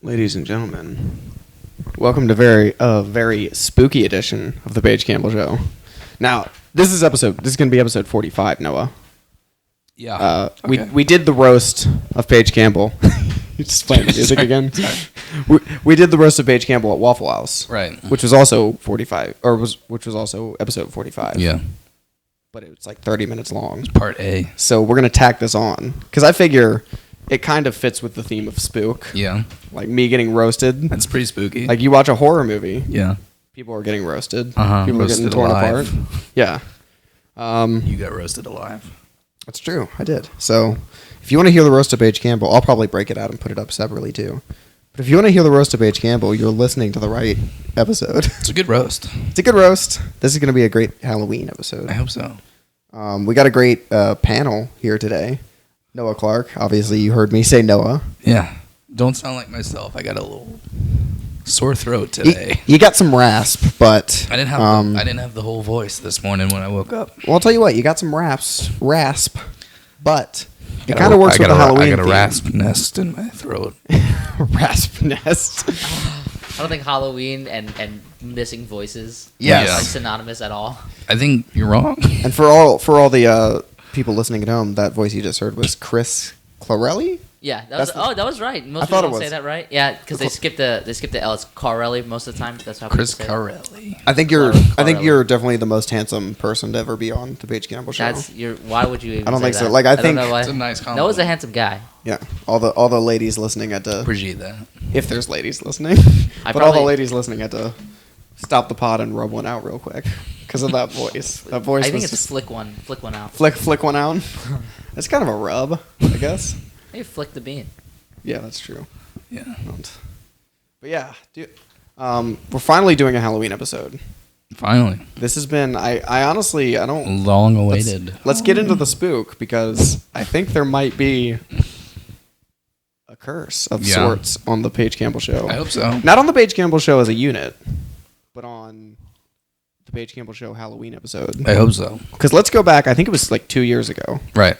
Ladies and gentlemen, welcome to a very spooky edition of the Paige Campbell Show. Now, this is going to be episode 45, Noah. Yeah. Okay. We did the roast of Paige Campbell. You just playing the music again? We did the roast of Paige Campbell at Waffle House. Right. Which was also 45, which was also episode 45. Yeah. But it was like 30 minutes long. It's part A. So we're going to tack this on. Because I figure it kind of fits with the theme of spook. Yeah. Like me getting roasted. That's pretty spooky. Like you watch a horror movie. Yeah. People are getting roasted. Uh-huh. People Roasted are getting torn alive. apart. Yeah. You got roasted alive. That's true. I did. So if you want to hear the roast of Paige Campbell, I'll probably break it out and put it up separately too. But if you want to hear the roast of Paige Campbell, you're listening to the right episode. It's a good roast. It's a good roast. This is going to be a great Halloween episode. I hope so. We got a great panel here today. Noah Clarke. Obviously, you heard me say Noah. Yeah. Don't sound like myself. I got a little sore throat today. You got some rasp, but I didn't have the whole voice this morning when I woke up. Well, I'll tell you what. You got some rasp, but it kind of works with the Halloween I got a theme. rasp nest in my throat. Rasp nest. I don't think Halloween and missing voices Yes. are like synonymous at all. I think you're wrong. And for all the people listening at home, that voice you just heard was Chris Clarelli. Yeah, that was right. Most I thought people it don't say was. that right. Yeah, because they skip the L. It's Clarelli most of the time. That's how Chris people say it. Clarelli. I think you're Clarelli. definitely the most handsome person to ever be on the Paige Campbell Show. Why would you even I don't say think that? so. Like, I don't think- know why. It's a nice compliment. Noah's a handsome guy. Yeah, all the ladies listening had to, Appreciate that. if there's ladies listening, I but all the probably- ladies listening had to stop the pod and rub one out real quick because of that voice. That voice. I think was it's a just flick one out. flick one out. It's kind of a rub, I guess. Hey, flick the bean. Yeah, that's true. Yeah. But yeah, dude, we're finally doing a Halloween episode. Finally. This has been, I honestly, I don't. Long awaited. Let's get into the spook because I think there might be a curse of sorts on the Paige Campbell Show. I hope so. Not on the Paige Campbell Show as a unit, but on the Paige Campbell Show Halloween episode. I hope so. Because let's go back, I think it was like 2 years ago. Right.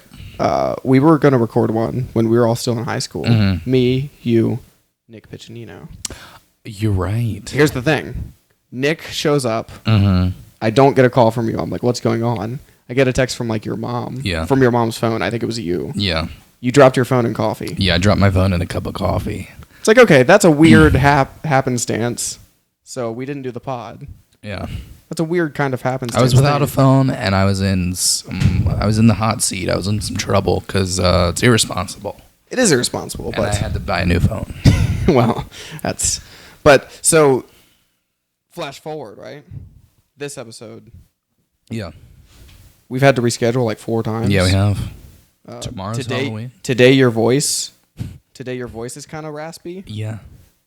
We were going to record one when we were all still in high school. Mhm. Me, you, Nick Piccinino. You're right. Here's the thing. Nick shows up. Mm-hmm. I don't get a call from you. I'm like, what's going on? I get a text from like your mom. Yeah. From your mom's phone. I think it was you. Yeah. You dropped your phone in coffee. Yeah, I dropped my phone in a cup of coffee. It's like, okay, that's a weird happenstance. So we didn't do the pod. Yeah. That's a weird kind of happenstance. I was without a thing. phone, and I was in the hot seat. I was in some trouble because it's irresponsible. It is irresponsible, And but I had to buy a new phone. well, but so flash forward, right? This episode, Yeah. we've had to reschedule like 4 times. Yeah, we have. Tomorrow's Halloween. Today your voice is kind of raspy. Yeah.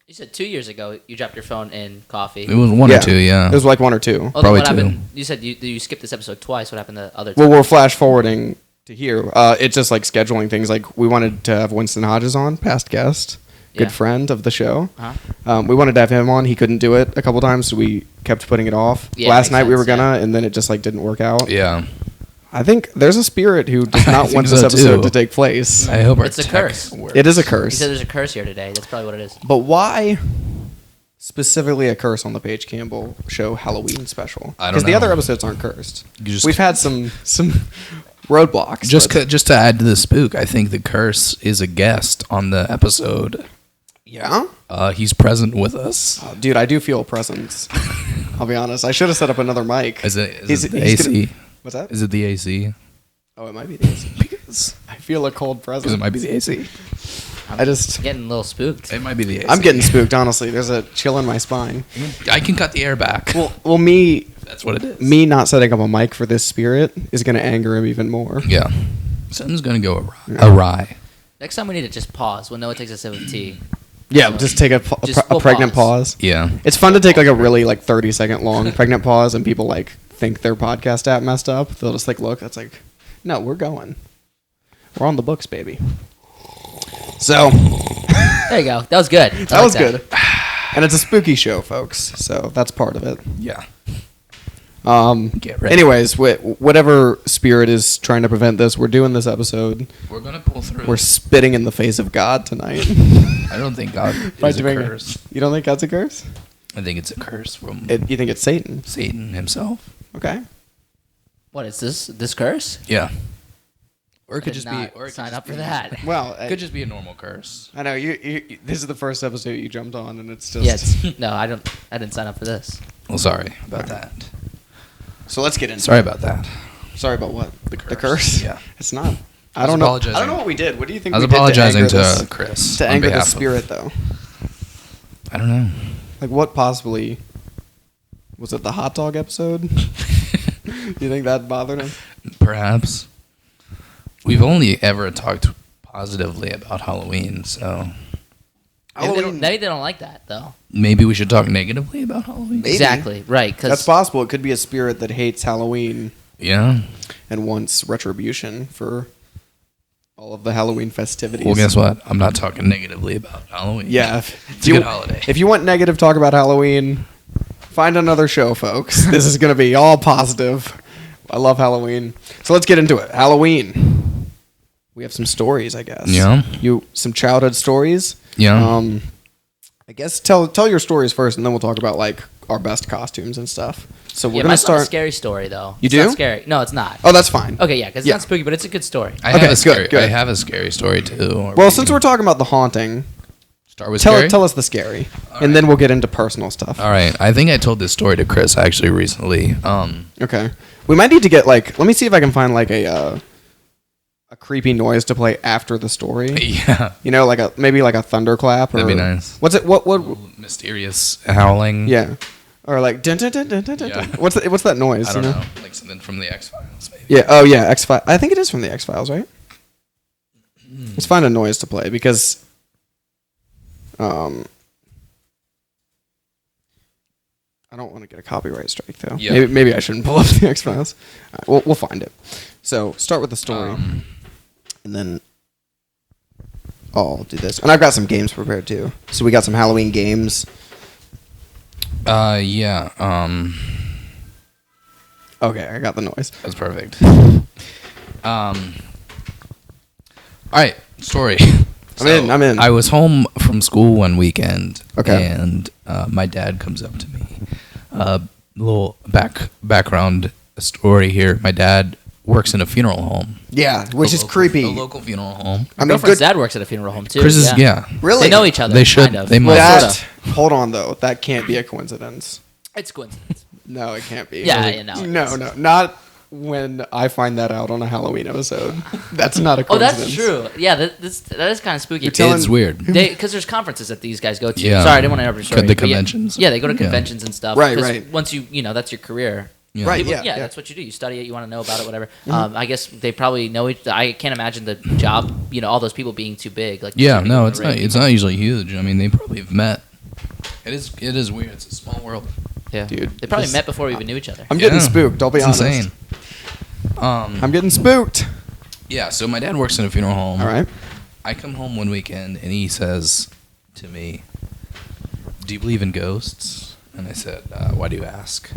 You said 2 years ago you dropped your phone in coffee. It was one or two, yeah. It was like 1 or 2. Oh, then probably what 2. happened? You said you skipped this episode twice. What happened the other Well, time? we're flash forwarding to here. It's just like scheduling things. Like we wanted to have Winston Hodges on, past guest, good Yeah. friend of the show. Uh-huh. We wanted to have him on. He couldn't do it a couple times, so we kept putting it off. Yeah, Last makes night we were sense, gonna, and then it just like didn't work out. Yeah. I think there's a spirit who does I not think want this so, episode too. to take place. I hope our It's a tech curse. works. It is a You curse. said there's a curse here today. That's probably what it is. But why specifically a curse on the Paige Campbell Show Halloween special? I don't Because the know. other episodes aren't cursed. You just- We've had some roadblocks. but- Just to add to the spook, I think the curse is a guest on the episode. yeah. He's present with us. Oh, dude, I do feel a presence. I'll be honest. I should have set up another mic. Is it He's- the he's AC? gonna- What's that? Is it the AC? Oh, it might be the AC. Because I feel a cold presence. it might be the AC. I just, Getting a little spooked. It might be the AC. I'm getting spooked. Honestly, there's a chill in my spine. I can cut the air back. Well, me That's what it is. not setting up a mic for this spirit is going to anger him even more. Yeah. Something's gonna go awry. Next time we need to just pause when Noah takes a sip of tea. Yeah, just take a We'll pregnant pause. Yeah. It's fun to take like a really like 30-second long pregnant pause, and people like think their podcast app messed up. They'll just like look. That's like, no, we're going. We're on the books, baby. So There you go. That was good. that was good. And it's a spooky show, folks. So that's part of it. Yeah. Get ready. Anyways, whatever spirit is trying to prevent this, we're doing this episode. We're gonna pull through. We're spitting in the face of God tonight. I don't think God By is a doing it. curse. You don't think God's a curse? I think it's a curse from You think it's Satan? Satan himself. Okay. What is this curse? Yeah. Or it I could did just not be. Or it sign could up just for be- that. Well, It could just be a normal curse. I know you. This is the first episode you jumped on, and it's just. Yeah, no, I didn't sign up for this. Well, sorry about that. So let's get into. Sorry about that. Sorry about what? The curse. The curse. Yeah. It's not. I was don't know. apologizing. I don't know what we did. What do you think? I was we did apologizing to, anger to Chris to on anger the behalf of- spirit, though. I don't know. Like what possibly? Was it the hot dog episode? Do you think that bothered him? Perhaps. We've only ever talked positively about Halloween, so Maybe they don't like that though. maybe we should talk negatively about Halloween. Maybe. Exactly right. That's Because possible. It could be a spirit that hates Halloween Yeah. and wants retribution for all of the Halloween festivities. Well, guess what? I'm not talking negatively about Halloween. Yeah. It's a good holiday. If you want negative talk about Halloween, find another show, folks. This is going to be all positive. I love Halloween. So let's get into it. Halloween. We have some stories, I guess. Yeah. Some childhood stories. Yeah. I guess tell your stories first, and then we'll talk about like our best costumes and stuff. So we're yeah, gonna mine's not a start. scary story though. You It's do? Not scary. No, it's not. Oh, that's fine. Okay, yeah, because it's Yeah. not spooky, but it's a good story. I okay, have a scary. good. I have a scary story too. Or Well, since we're talking about the haunting, start with scary. tell us the scary, and then we'll get into personal stuff. All right. I think I told this story to Chris actually recently. Okay. We might need to get like. Let me see if I can find like a creepy noise to play after the story. Yeah. You know, like maybe like a thunderclap. Or, That'd be nice. What's it? What? Mysterious howling. Yeah. Or like dun, dun, dun, dun, dun, dun. Yeah. What's that noise? I don't you know. Like something from the X Files, maybe. Yeah. Oh yeah. X-Files. I think it is from the X-Files, right? Let's find a noise to play because. I don't want to get a copyright strike though. Yeah. Maybe I shouldn't pull up the X-Files. All right, we'll find it. So start with the story, and then I'll do this. And I've got some games prepared too. So we got some Halloween games. Yeah. Okay, I got the noise. That's perfect. All right, story. I'm in. I was home from school one weekend. Okay. And my dad comes up to me. Little background story here. My dad works in a funeral home. Yeah, which is creepy. A local funeral home. I mean, Girlfriend's good. dad works at a funeral home too. Chris is yeah. Really? They know each other. They should. Kind of. They might. Well, That, sorta. hold on though. That can't be a coincidence. It's coincidence. No, it can't be. Yeah, you know. No, not when I find that out on a Halloween episode. That's not a Oh, coincidence. that's true. Yeah, that is kind of spooky. You're telling- It's weird. Because there's conferences that these guys go to. Yeah. Sorry, I didn't want to interrupt your story. The but yeah- conventions. Yeah, they go to Yeah. conventions and stuff. Right, 'cause right. Once that's your career. Yeah. Right, People- yeah. that's what you do. You study it. You want to know about it, whatever. I guess they probably know it. I can't imagine the job. All those people being too big. Like Yeah, too no, big it's of a not. ring. It's not usually huge. I mean, they probably have met. It is weird. It's a small world. Yeah, Dude, they probably this- met before we even knew each other. I'm getting Yeah. spooked. I'll be It's honest. insane. I'm getting spooked. Yeah. So my dad works in a funeral home. All right. I come home one weekend and he says to me, "Do you believe in ghosts?" And I said, "Why do you ask?"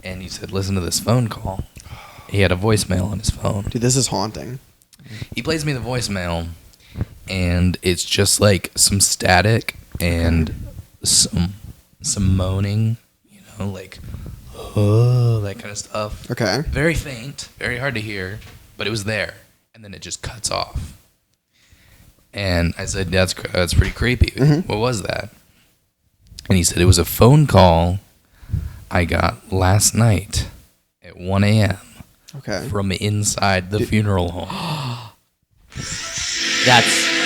And he said, "Listen to this phone call." He had a voicemail on his phone. Dude, this is haunting. He plays me the voicemail, and it's just like some static and some moaning, like that kind of stuff. Okay. Very faint, very hard to hear, but it was there, and then it just cuts off. And I said, "That's pretty creepy. What was that?" And he said, "It was a phone call I got last night at 1 a.m. Okay. from inside the funeral home." That's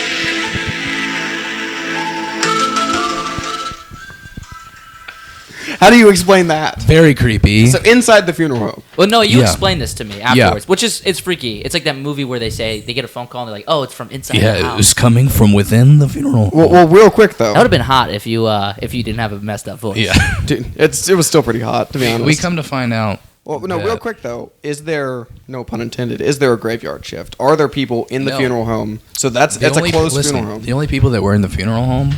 How do you explain that? Very creepy. So inside the funeral home. well, no. You Yeah. explained this to me afterwards, which is it's freaky. It's like that movie where they say they get a phone call and they're like, "Oh, it's from inside Yeah, the it house." was coming from within the funeral home. Well, real quick though. That would have been hot if you didn't have a messed up voice. Yeah. Dude, it was still pretty hot to be honest. We come to find out. Well, no, that- real quick though, is there, no pun intended, is there a graveyard shift? Are there people in the No. funeral home? So that's the it's a only- closed listen, funeral home. The only people that were in the funeral home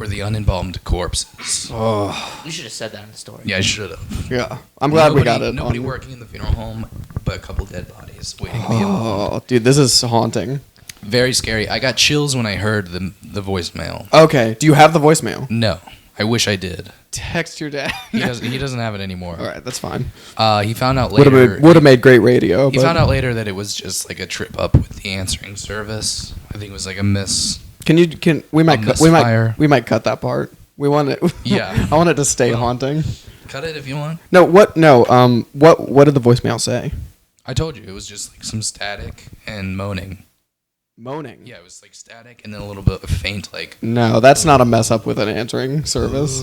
were the unembalmed corpses. Oh, You should have said that in the story. Yeah, I should have. yeah. I'm glad we got it. Nobody on- working in the funeral home, but a couple dead bodies waiting to be embalmed. Oh, dude, this is haunting. Very scary. I got chills when I heard the voicemail. Okay, do you have the voicemail? No, I wish I did. Text your dad. He doesn't have it anymore. All right, that's fine. He found out later. Would have made great radio. He but found out later that it was just like a trip up with the answering service. I think it was like a miss. we might misfire. we might cut that part. We want it. Yeah. I want it to stay haunting. Cut it if you want. No, what? No. What did the voicemail say? I told you it was just like some static and moaning. Moaning. Yeah, it was like static and then a little bit of faint, like No, that's not a mess up with an answering service.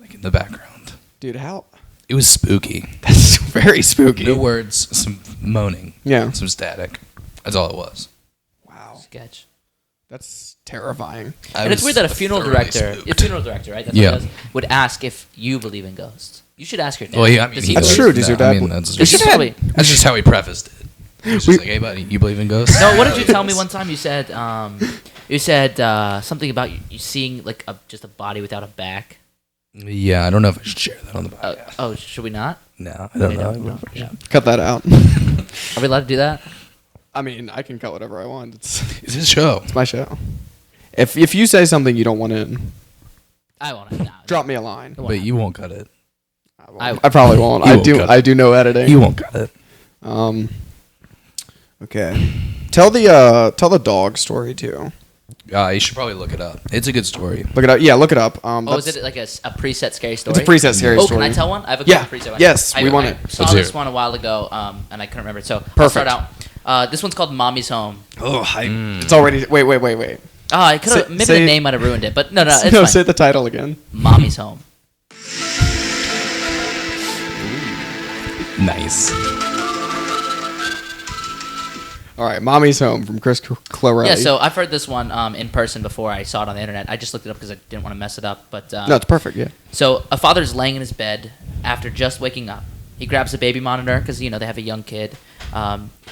like in the background. Dude, how? It was spooky. That's very spooky. No words, some moaning. Yeah. Some static. That's all it was. Wow. Sketch. That's terrifying. And it's weird that a funeral director, right? That's Yeah. what he does, would ask if you believe in ghosts. You should ask your dad. Well, yeah, I mean, Does he That's believe- true. Does your dad? that's You should probably. just how he prefaced it. He was just like, hey, buddy, you believe in ghosts? No, what did you tell me one time? You said something about you seeing like just a body without a back. Yeah, I don't know if I should share that on the podcast. Oh, should we not? No, I don't know. No. Yeah. Cut that out. Are we allowed to do that? I mean, I can cut whatever I want. It's It's his show. my show. If you say something you don't want in, I want to. drop me a line. But you won't cut it. I probably won't. You I won't do. cut I it. do know editing. You won't cut it. Okay. Tell the dog story too. You should probably look it up. It's a good story. Look it up. Yeah, look it up. Oh, is it like a preset scary story? It's a preset scary Oh, story. can I tell one? I have a Yeah. good preset one. Yes, we want I it. saw Let's hear this it. one a while ago, and I couldn't remember it. So I'll Perfect. start out. This one's called Mommy's Home. Oh, it's already. Wait. Oh, I could have. Maybe say- the name might have ruined it, but no, it's No, fine. say the title again. Mommy's Home. Nice. All right, Mommy's Home from Chris Clarelli. Yeah, so I've heard this one in person before. I saw it on the internet. I just looked it up because I didn't want to mess it up. But no, it's perfect. Yeah. So a father's laying in his bed after just waking up. He grabs a baby monitor because they have a young kid.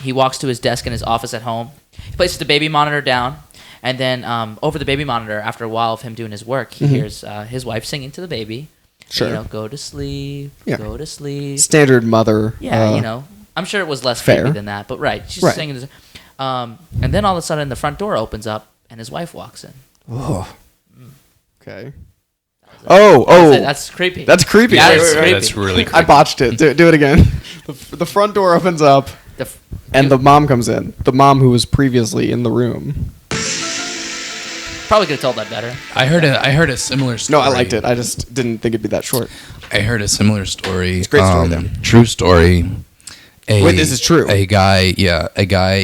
He walks to his desk in his office at home. He places the baby monitor down, and then over the baby monitor, after a while of him doing his work, he hears his wife singing to the baby. Sure. Go to sleep. Yeah. Go to sleep. Standard mother. Yeah, I'm sure it was less fair. creepy than that, but right, she's Right. singing this. And then all of a sudden, the front door opens up, and his wife walks in. Oh. Okay. Oh. That's creepy. That's creepy. Yeah, Wait, it's wait, wait. creepy. That's really creepy. I botched it. Do it again. The front door opens up, and the mom comes in. The mom who was previously in the room. Probably could have told that better. I heard a similar story. No, I liked it. I just didn't think it'd be that short. I heard a similar story. It's a great story, though. True story. Wait, this is true? A guy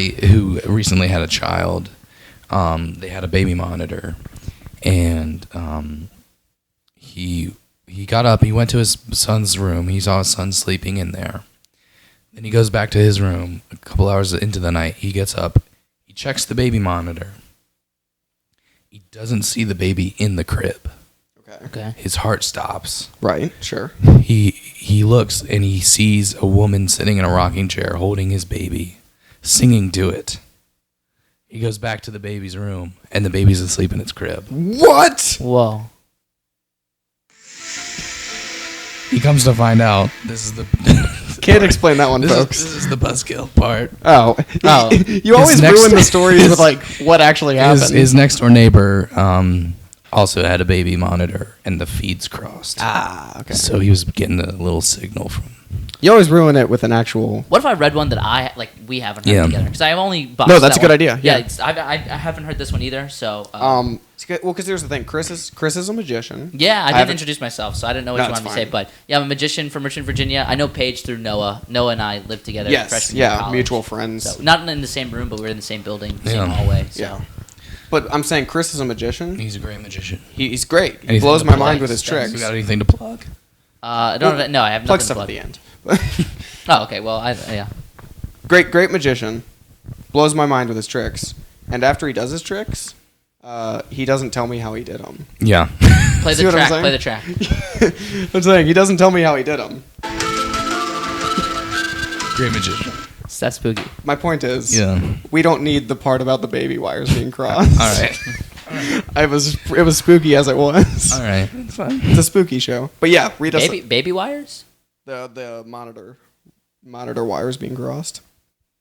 who recently had a child. They had a baby monitor, and he got up. He went to his son's room. He saw his son sleeping in there. Then he goes back to his room. A couple hours into the night, he gets up. He checks the baby monitor. He doesn't see the baby in the crib. Okay. His heart stops. Right. Sure. He looks and he sees a woman sitting in a rocking chair holding his baby, singing to it. He goes back to the baby's room and the baby's asleep in its crib. What? Whoa. He comes to find out this is the Can't explain that one, this folks. is the buzzkill part. Oh. You always next- ruin the stories his- with like what actually happened. His next door neighbor also had a baby monitor and the feeds crossed. okay. So he was getting a little signal from. You always ruin it with an actual. What if I read one that we haven't heard Yeah. together? Because I have only boxed No, that's that a good one. idea. Yeah. I haven't heard this one either. So It's good. Well, because here's the thing. Chris is a magician. yeah, I didn't haven't- introduce myself, so I didn't know what No, you it's wanted me to say. fine. But yeah, I'm a magician from Richmond, Virginia. I know Paige through Noah. Noah and I lived together. Yes. freshman year of Yeah. college. Mutual friends. So not in the same room, but we were in the same building, same Yeah. hallway. So. Yeah. But I'm saying Chris is a magician. He's a great magician. He's great. He Anything blows to my plug? mind with his Thanks. tricks. You got anything to plug? I don't have, no, I have Plug nothing stuff to at plug. the end. Oh, okay. Well, yeah. Great magician. Blows my mind with his tricks. And after he does his tricks, he doesn't tell me how he did them. Yeah. Play See the what I'm track. saying? Play the track. I'm saying he doesn't tell me how he did them. Great magician. So that's spooky. My point is, Yeah. we don't need the part about the baby wires being crossed. All right. It was spooky as it was. All right, it's fine. It's a spooky show. But yeah, read us Baby wires? the monitor wires being crossed.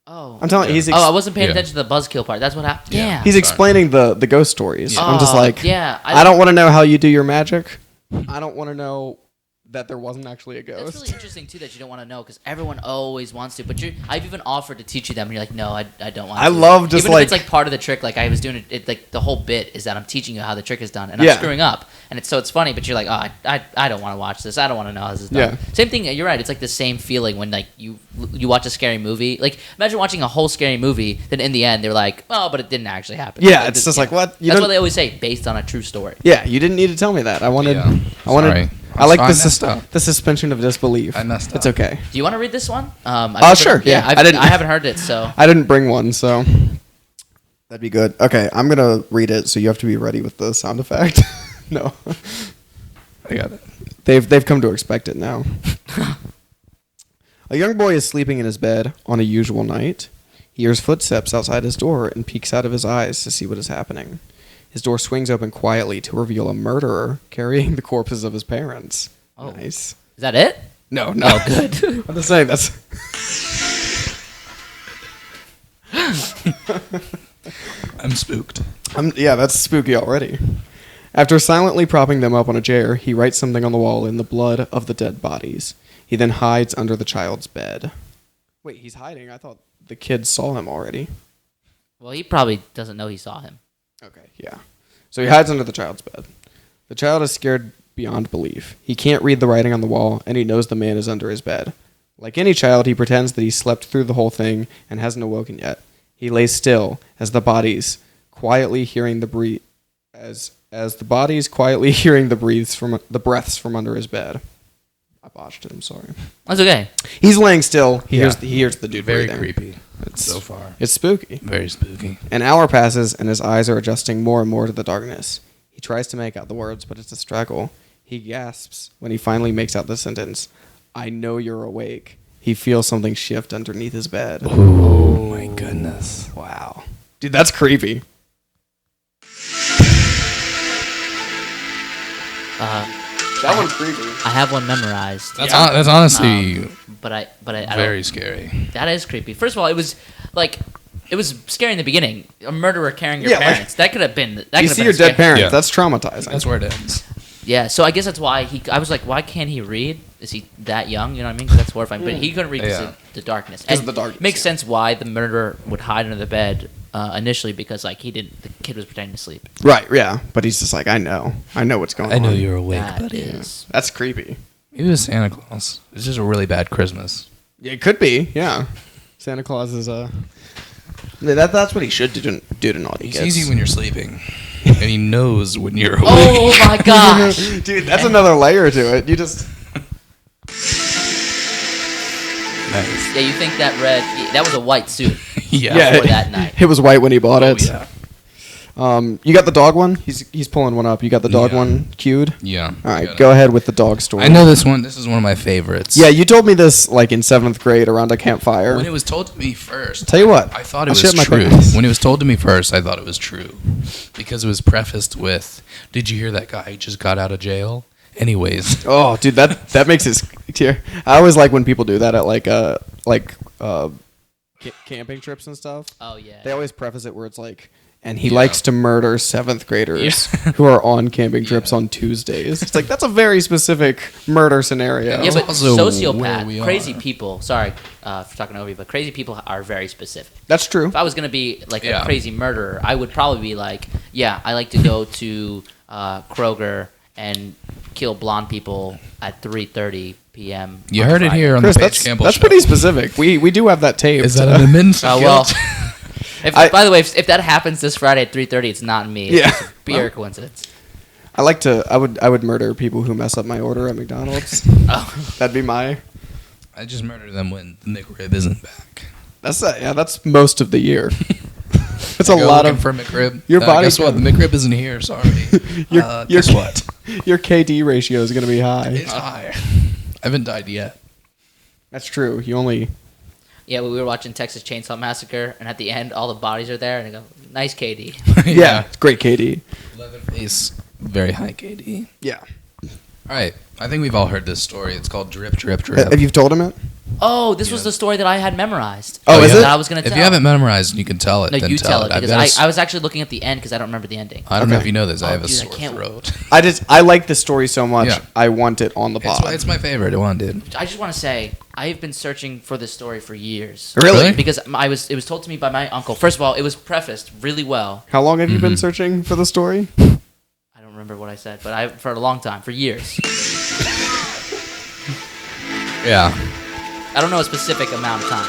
Oh. I'm telling you, I wasn't paying Yeah. attention to the buzzkill part. That's what happened. Yeah. he's explaining the ghost stories. Yeah. I'm just like, yeah. I don't want to know how you do your magic. I don't want to know that there wasn't actually a ghost. That's really interesting too that you don't want to know because everyone always wants to. But I've even offered to teach you them, and you're like, no, I don't want to. I love just even like if it's like part of the trick. Like I was doing it, like the whole bit is that I'm teaching you how the trick is done, and Yeah. I'm screwing up, and it's funny. But you're like, oh, I don't want to watch this. I don't want to know how this is done. Yeah. Same thing. You're right. It's like the same feeling when like you watch a scary movie. Like imagine watching a whole scary movie, then in the end they're like, oh, but it didn't actually happen. Yeah, it's just like, what? That's what they always say, based on a true story. Yeah, you didn't need to tell me that. I wanted. Yeah. Sorry. I like I the messed up. the suspension of disbelief. I messed It's up. okay. Do you want to read this one? Sure. Yeah, I haven't heard it, so. I didn't bring one, so that'd be good. Okay, I'm gonna read it, so you have to be ready with the sound effect. No, I got it. they've come to expect it now. A young boy is sleeping in his bed on a usual night. He hears footsteps outside his door and peeks out of his eyes to see what is happening. His door swings open quietly to reveal a murderer carrying the corpses of his parents. Oh. Nice. Is that it? No. Oh, good. I'm just saying that's. I'm spooked. Yeah, that's spooky already. After silently propping them up on a chair, he writes something on the wall in the blood of the dead bodies. He then hides under the child's bed. Wait, he's hiding? I thought the kids saw him already. Well, he probably doesn't know he saw him. Okay, yeah. So he hides under the child's bed. The child is scared beyond belief. He can't read the writing on the wall, and he knows the man is under his bed. Like any child, he pretends that he slept through the whole thing and hasn't awoken yet. He lays still as the bodies quietly hearing the breaths from under his bed. I botched it. I'm sorry. That's okay. He's laying still. He Yeah. hears the dude Very breathing. creepy. It's So far. It's spooky. Very spooky. An hour passes, and his eyes are adjusting more and more to the darkness. He tries to make out the words, but it's a struggle. He gasps when he finally makes out the sentence, "I know you're awake." He feels something shift underneath his bed. Oh my goodness. Wow. Dude, that's creepy. That one's creepy. I have one memorized. That's honestly But I don't. very scary. That is creepy. First of all, it was scary in the beginning. A murderer carrying your Yeah, like- parents. That could have been. That You could have see been your dead scary. parents. Yeah. That's traumatizing. That's where it ends. Yeah, so I guess that's why I was like, why can't he read? Is he that young? You know what I mean? 'Cause that's horrifying. But he couldn't read because Yeah. of the darkness. 'Cause of And the darkness, it makes yeah. sense why the murderer would hide under the bed initially because like the kid was pretending to sleep. Right, yeah. But he's just like, I know what's going on. I know you're awake, That buddy. is. That's creepy. Maybe it was Santa Claus. It's just a really bad Christmas. Yeah, it could be, yeah. Santa Claus is that's what he should do to naughty He's kids. easy when you're sleeping, and he knows when you're awake. Oh my gosh! Dude, that's another layer to it. You just Nice. Yeah, you think that was a white suit Yeah. for that night. It was white when he bought Oh, it. yeah. You got the dog one? He's pulling one up. You got the dog Yeah. one queued? Yeah. All right, Got go it. ahead with the dog story. I know this one. This is one of my favorites. Yeah, you told me this like in 7th grade around a campfire. When it was told to me first, Tell you what, I thought it I'll was shit my true. pants. When it was told to me first, I thought it was true because it was prefaced with, "Did you hear that guy just got out of jail?" Anyways, Oh, dude, that makes it tear. I always like when people do that at camping trips and stuff. Oh yeah. They always preface it where it's like, and he Yeah. likes to murder 7th graders who are on camping trips on Tuesdays. It's like, that's a very specific murder scenario. Yeah, but also where we sociopath, crazy are. people. Sorry for talking over you, but crazy people are very specific. That's true. If I was gonna be like Yeah. a crazy murderer, I would probably be like, yeah, I like to go to Kroger and kill blonde people at 3:30 p.m. you on heard it Friday. here on Chris, the Paige that's Campbell that's show. pretty specific. We do have that tape. Is that an admittance of Oh well. guilt? By the way, if that happens this Friday at 3:30, it's not me. Yeah. It's a pure coincidence. I like to. I would murder people who mess up my order at McDonald's. Oh. That'd be my. I just murdered them when the McRib isn't back. That's that. Yeah, that's most of the year. It's a Go lot looking of for McRib. your body Guess what? The can- McRib isn't here. Sorry. your Guess what? Your KD ratio is gonna be high. It's higher. I haven't died yet. That's true. You only. Yeah, we were watching Texas Chainsaw Massacre, and at the end, all the bodies are there, and I go, "Nice, KD." Yeah, it's great, KD. Leatherface, very high KD. Yeah. All right, I think we've all heard this story. It's called Drip, Drip, Drip. Have you told him it? Oh, this was the story that I had memorized. Oh, is it? That I was going to tell. If you haven't memorized and you can tell it, No, then you tell it, I've because got a I was actually looking at the end because I don't remember the ending. I don't know Okay. if you know this. I have a dude, I sore can't- throat. I like this story so much. Yeah. I want it on the pod. It's my favorite one, dude. I just want to say I've been searching for this story for years. Really? Because it was told to me by my uncle. First of all, it was prefaced really well. How long have you been searching for the story? I don't remember what I said, but for a long time, for years. Yeah. I don't know a specific amount of time.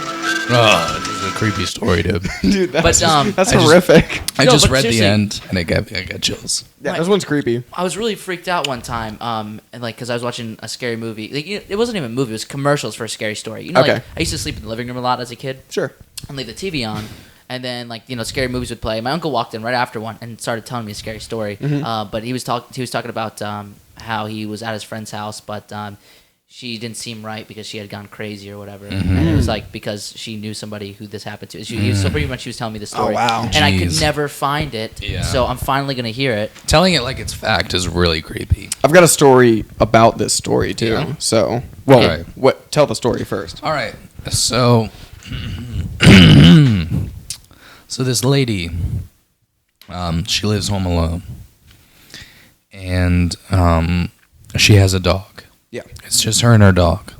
Oh, this is a creepy story, dude. Dude, that's, But, that's I just- horrific. I No, just but read the seriously- end and I got chills. Yeah, this one's creepy. I was really freaked out one time, and like, because I was watching a scary movie. Like, it wasn't even a movie; it was commercials for a scary story. You know, Okay. like I used to sleep in the living room a lot as a kid Sure. and leave the TV on, and then like scary movies would play. My uncle walked in right after one and started telling me a scary story. But he was talking about how he was at his friend's house, but she didn't seem right because she had gone crazy or whatever, and it was like because she knew somebody who this happened to. So pretty much she was telling me the story. Oh, wow. And I could Jeez. never find it, Yeah. so I'm finally gonna hear it. Telling it like it's fact is really creepy. I've got a story about this story too. Yeah? So, well, Okay. tell the story first. All right. So, so this lady, she lives home alone, and she has a dog. Yeah. It's just her and her dog.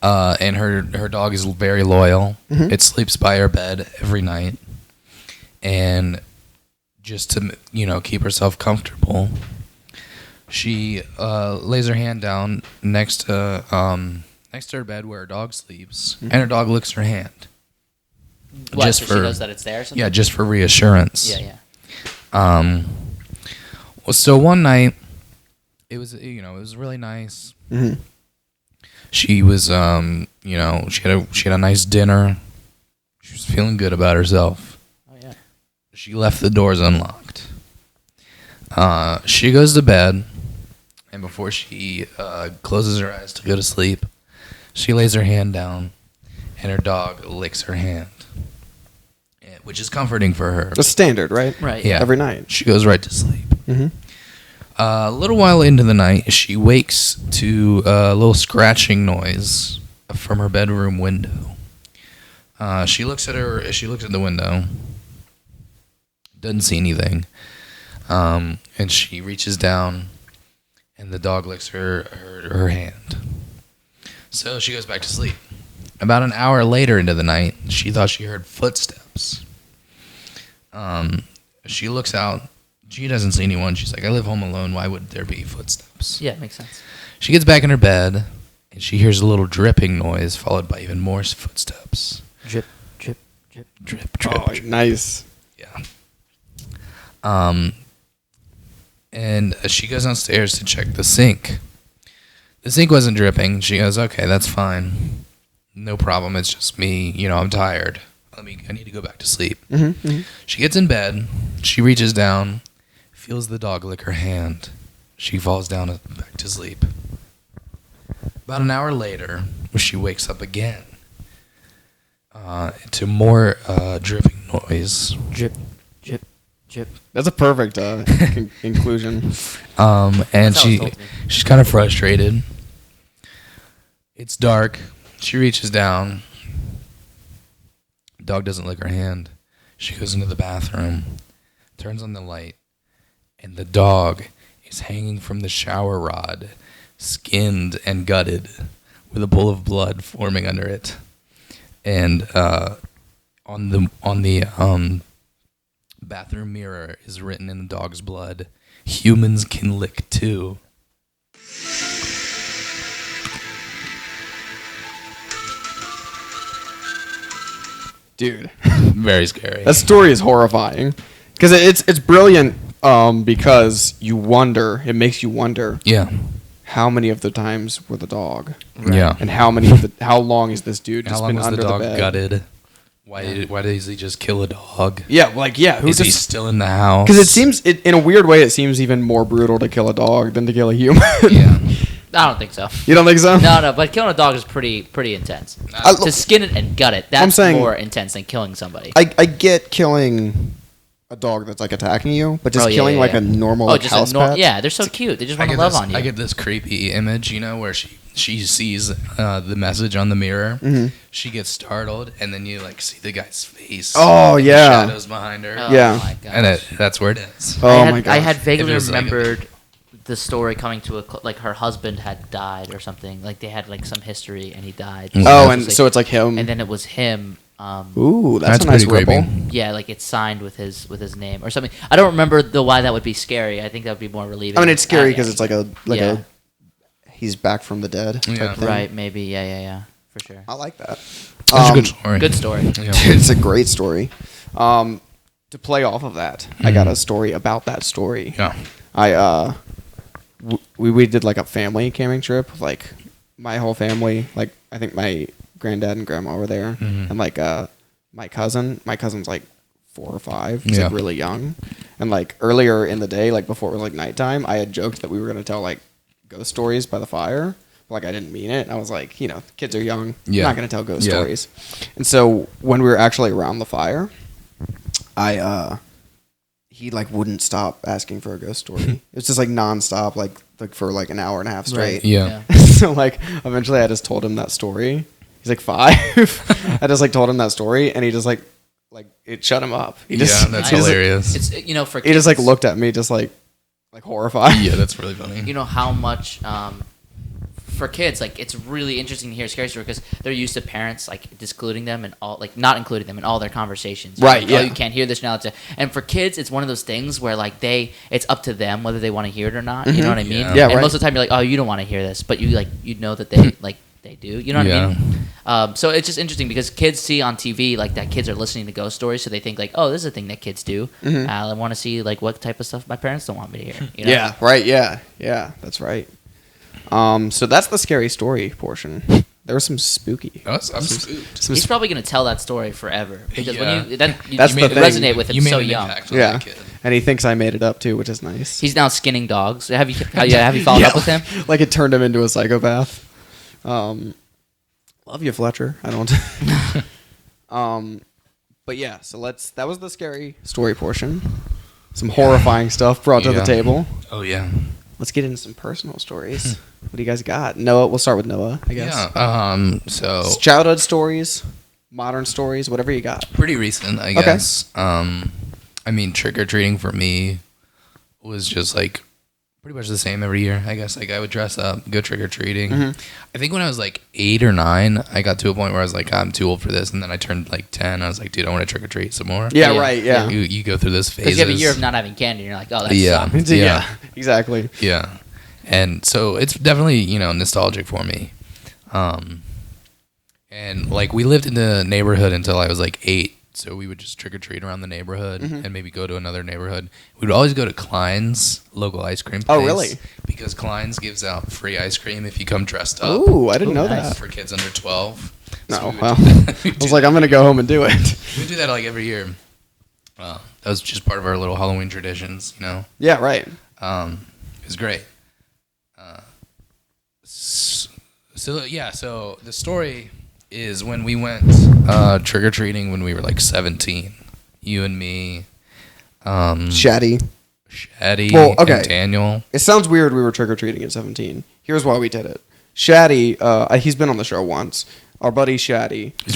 And her dog is very loyal. It sleeps by her bed every night, and just to keep herself comfortable, she lays her hand down next to her bed where her dog sleeps, and her dog licks her hand. What, Just so for- she knows that it's there or something? Yeah, just for reassurance. Yeah. Well, so one night, it was really nice. Mm-hmm. She was she had a nice dinner. She was feeling good about herself. Oh, yeah. She left the doors unlocked. She goes to bed, and before she closes her eyes to go to sleep, she lays her hand down, and her dog licks her hand, which is comforting for her. It's standard, right? Right. Yeah. Every night. She goes right to sleep. Mm-hmm. A little while into the night, she wakes to a little scratching noise from her bedroom window. She looks at the window, doesn't see anything, and she reaches down, and the dog licks her hand. So she goes back to sleep. About an hour later into the night, she thought she heard footsteps. She looks out. She doesn't see anyone. She's like, I live home alone. Why would there be footsteps? Yeah, makes sense. She gets back in her bed, and she hears a little dripping noise, followed by even more footsteps. Drip, drip, drip. Drip, drip, Oh, drip. nice. Yeah. And she goes downstairs to check the sink. The sink wasn't dripping. She goes, okay, that's fine. No problem. It's just me. I'm tired. I need to go back to sleep. Mm-hmm. Mm-hmm. She gets in bed. She reaches down, feels the dog lick her hand. She falls down back to sleep. About an hour later, she wakes up again to more dripping noise. Drip, drip, drip. That's a perfect inclusion. And That's how it was told to me. she's kind of frustrated. It's dark. She reaches down. Dog doesn't lick her hand. She goes into the bathroom, turns on the light, and the dog is hanging from the shower rod, skinned and gutted, with a pool of blood forming under it. And on the bathroom mirror is written in the dog's blood, "Humans can lick too." Dude, Very scary. that story is horrifying. Because it's brilliant because it makes you wonder yeah. how many of the times were the dog. Yeah. And how long is this dude How just long been was under the dog bed? gutted? Why does he just kill a dog? Yeah, who Is he just... still in the house? Because it seems, in a weird way, it seems even more brutal to kill a dog than to kill a human. Yeah. I don't think so. You don't think so? No, but killing a dog is pretty intense. To skin it and gut it, that's more intense than killing somebody. I get killing a dog that's like attacking you, but just killing like a normal house pet. Yeah, they're so cute. They just want to love on you. I get this creepy image, where she sees the message on the mirror. Mm-hmm. She gets startled, and then you like see the guy's face. Oh yeah, shadows behind her. Oh, yeah, my gosh. And that's where it is. Oh my god. I had vaguely remembered the story coming to like her husband had died or something. Like they had like some history, and he died. Oh, and so it's like him. And then it was him. Ooh, that's a nice ripple. Yeah, like it's signed with his name or something. I don't remember why that would be scary. I think that would be more relieving. I mean, it's scary because it's like a he's back from the dead. Yeah. Right. Maybe. Yeah. For sure. I like that. That's a good story. Good story. Yeah. It's a great story. To play off of that, I got a story about that story. Yeah. We did like a family camping trip with like my whole family. Like I think my granddad and grandma were there, and like my cousin's like 4 or 5. He's like really young, and like earlier in the day, like before it was like nighttime, I had joked that we were gonna tell like ghost stories by the fire. Like I didn't mean it. I was like, kids are young. You're not gonna tell ghost stories. And so when we were actually around the fire, he like wouldn't stop asking for a ghost story. It was just like nonstop, like for like an hour and a half straight. Right. Yeah. So like eventually I just told him that story. He's like 5. I just like told him that story, and he just like it shut him up. That's hilarious. It's for kids, he just like looked at me just like horrified. Yeah, that's really funny. You know how much for kids, like it's really interesting to hear a scary story because they're used to parents like excluding them and all, like not including them in all their conversations. Right. Like, yeah. Oh, you can't hear this now. And for kids, it's one of those things where like it's up to them whether they want to hear it or not. You know what I mean? Yeah. Yeah, and right. most of the time you're like, oh, you don't want to hear this, but you know that they they do. You know what I mean? So it's just interesting because kids see on TV like that kids are listening to ghost stories, so they think like, oh, this is a thing that kids do. I want to see like what type of stuff my parents don't want me to hear. You know? Yeah. Right. Yeah. That's right. So that's the scary story portion. There was some spooky. I'm spooked. He's probably gonna tell that story forever because when you That's you the thing. resonate with him so young. Yeah, and he thinks I made it up too, which is nice. He's now skinning dogs. Have you followed up with him? Like it turned him into a psychopath. Love you, Fletcher. I don't. But yeah, so that was the scary story portion. Some horrifying stuff brought to the table. Oh yeah. Let's get into some personal stories. What do you guys got? Noah, we'll start with Noah, I guess. Yeah. So childhood stories, modern stories, whatever you got. Pretty recent, I guess. I mean, trick or treating for me was just like pretty much the same every year. I guess like I would dress up, go trick or treating. I think when I was like 8 or 9, I got to a point where I was like, I'm too old for this, and then I turned like 10. I was like, dude, I want to trick or treat some more. Yeah, right. Yeah. You go through this phase. Because you have a year of not having candy, and you're like, oh, that sucks. Yeah, exactly. Yeah. And so it's definitely, nostalgic for me. And like we lived in the neighborhood until I was like 8. So we would just trick or treat around the neighborhood and maybe go to another neighborhood. We would always go to Klein's local ice cream place. Oh, really? Because Klein's gives out free ice cream if you come dressed up. Ooh, I didn't know nice. that. For kids under 12. No, So we would well, do that. I was like, I'm gonna go home and do it. We do that like every year. That was just part of our little Halloween traditions, Yeah, right. It was great. So the story is when we went trick-or-treating when we were like 17. You and me, Shaddy. and Daniel. It sounds weird we were trick-or-treating at 17. Here's why we did it. Shaddy, he's been on the show once. Our buddy Shaddy. He's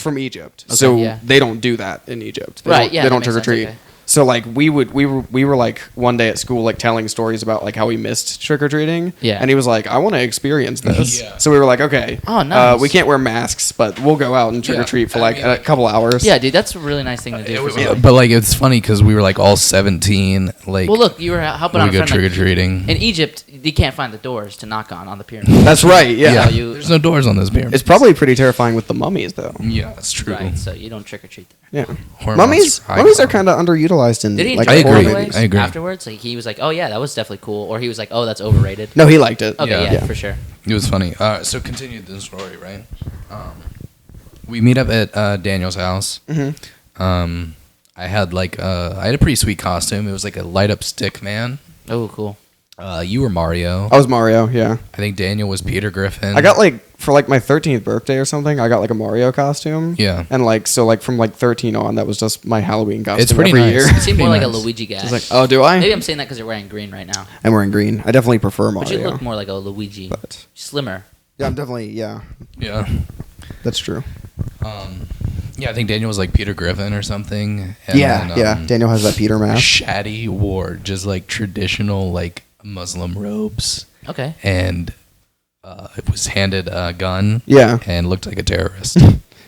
from Egypt. Okay, so they don't do that in Egypt. They Right, don't, they don't trick-or-treat. Okay. So like we were like one day at school like telling stories about like how we missed trick or treating. Yeah. And he was like, I want to experience this. Yeah. So we were like, okay. Oh, nice. We can't wear masks, but we'll go out and trick or treat for like a couple hours. Yeah, dude, that's a really nice thing to do. But like it's funny because we were like all 17. Like, Well, look, you were helping out we a go friend. trick or treating. In Egypt, you can't find the doors to knock on the pyramid. That's right. Yeah. So There's no doors on this pyramid. It's probably pretty terrifying with the mummies though. Yeah, that's true. Right, so you don't trick or treat there. Yeah. Horror Mummies monster are kind of underutilized in Did he like enjoy horror it by the way? movies. I agree. Afterwards, like he was like, "Oh yeah, that was definitely cool," or he was like, "Oh, that's overrated." No, he liked it. Okay, Yeah. yeah, for sure. It was funny. So continue the story, right? We meet up at Daniel's house. I had a pretty sweet costume. It was like a light up stick man. Oh, cool. You were Mario. I was Mario. Yeah. I think Daniel was Peter Griffin. I got for my 13th birthday or something. I got like a Mario costume. Yeah. And from 13 on, that was just my Halloween costume. It's pretty every nice. year. You seem more Pretty like a nice. Luigi guy. It's like, oh, do I? Maybe I'm saying that because you're wearing green right now. I'm wearing green. I definitely prefer Mario. But you look more like a Luigi. But Slimmer. yeah, I'm definitely Yeah. That's true. Yeah, I think Daniel was like Peter Griffin or something. And Yeah, then, Daniel has that Peter mask. Shaddy wore just like traditional like Muslim robes, Okay. and it was handed a gun. Yeah. And looked like a terrorist.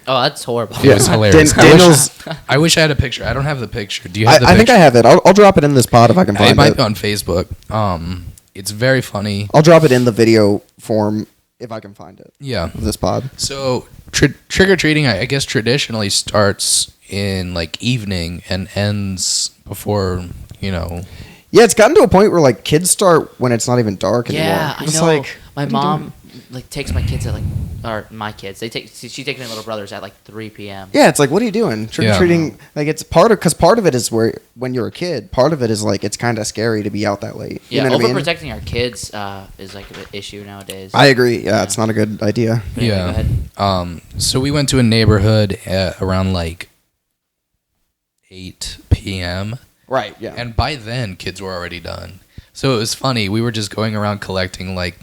Oh, that's horrible. It was hilarious. Daniel's. I wish I had a picture. I don't have the picture. Do you have the I picture? think I have it. I'll drop it in this pod if I can find It might it. be on Facebook. It's very funny. I'll drop it in the video form if I can find it. Yeah. Of this pod. So trick or treating, I guess, traditionally starts in like evening and ends before, Yeah, it's gotten to a point where like kids start when it's not even dark anymore. Yeah, I It's know. like, My what are you mom doing? takes my kids at my kids. She takes my little brothers at 3 p.m. Yeah, it's like, what are you doing? Trick or treating, like it's because part of it is when you're a kid, part of it is like it's kind of scary to be out that late. Yeah, You know what I mean? overprotecting our kids is like an issue nowadays. I agree. Yeah, it's not a good idea. Go ahead. So we went to a neighborhood around like 8 p.m. Right. Yeah. And by then, kids were already done. So it was funny. We were just going around collecting like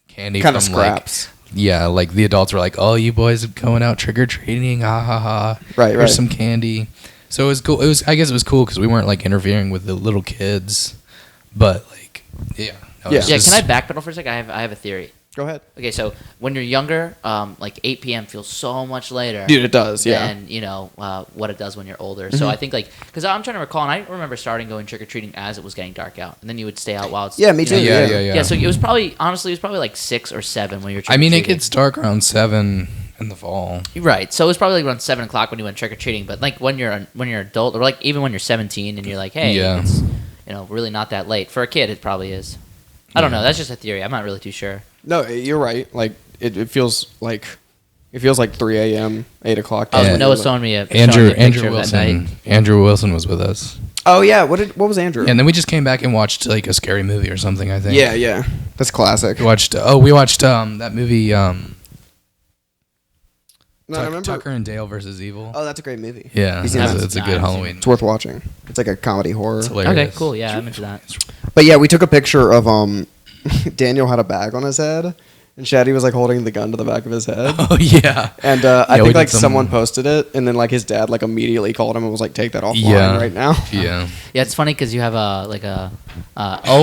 candy kind from of scraps. like the adults were like, "Oh, you boys are going out trick or treating, ha ha ha!" Right. Here's some candy. So it was cool. I guess it was cool because we weren't like interfering with the little kids, but like, yeah. No, it was Yeah, just- can I backpedal for a second? I have a theory. Go ahead. Okay, so when you're younger, 8 p.m. feels so much later. Dude, it does. Yeah. Than what it does when you're older. So I think because I'm trying to recall, and I remember starting going trick or treating as it was getting dark out, and then you would stay out while it's Yeah, me too. Yeah. Yeah, so it was probably like 6 or 7 when you're. I mean, it trick-or-treating. gets dark around 7 in the fall. Right, so it was probably like around 7 o'clock when you went trick or treating. But like when you're an adult, or like even when you're 17 and you're like, hey, Yeah. it's really not that late for a kid. It probably is. I don't know. That's just a theory. I'm not really too sure. No, you're right. Like it feels like 3 a.m., 8 o'clock. Oh, Yeah. Noah's showing me a Andrew picture of that night. Wilson. Andrew Wilson was with us, Oh yeah. What was Andrew? and then we just came back and watched like a scary movie or something. I think. Yeah. That's classic. We watched. We watched that movie. No, I remember. Tucker and Dale versus Evil. Oh, that's a great movie. Yeah, He's in that. it's a good Halloween. It's worth watching. It's like a comedy horror. It's hilarious. Okay, cool. Yeah, I'm into that. But yeah, we took a picture of Daniel had a bag on his head, and Shaddy was like holding the gun to the back of his head. Oh yeah. And Yeah, I we think did like some- someone posted it, and then like his dad like immediately called him and was like, "Take that offline Yeah. right now." Yeah. Yeah, it's funny because you have a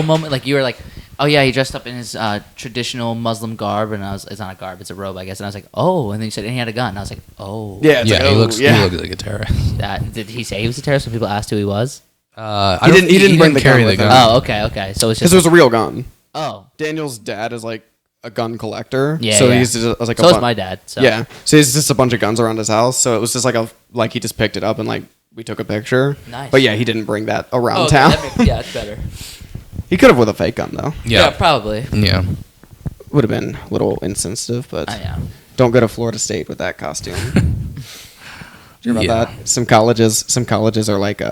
moment. Like you were like, oh yeah, he dressed up in his traditional Muslim garb, and it's not a garb, it's a robe, I guess. And I was like, oh, and then he said, and he had a gun. And I was like, oh, Yeah, it's Yeah. like, He oh, looks. yeah. He looks like a terrorist. Did he say he was a terrorist when people asked who he was? He didn't bring the carry gun the with him. gun. Oh, okay. So it's Because just it was a real gun. oh, Daniel's dad is like a gun collector. Yeah, So yeah. he's just like so a is my dad. So Yeah. So he's just a bunch of guns around his house. So it was just like he just picked it up and like we took a picture. Nice. But yeah, he didn't bring that around Oh, town. yeah, it's better. He could have with a fake gun though. Yeah. probably. Yeah. Would have been a little insensitive, but Yeah. don't go to Florida State with that costume. Did you hear about Yeah. that? Some colleges are like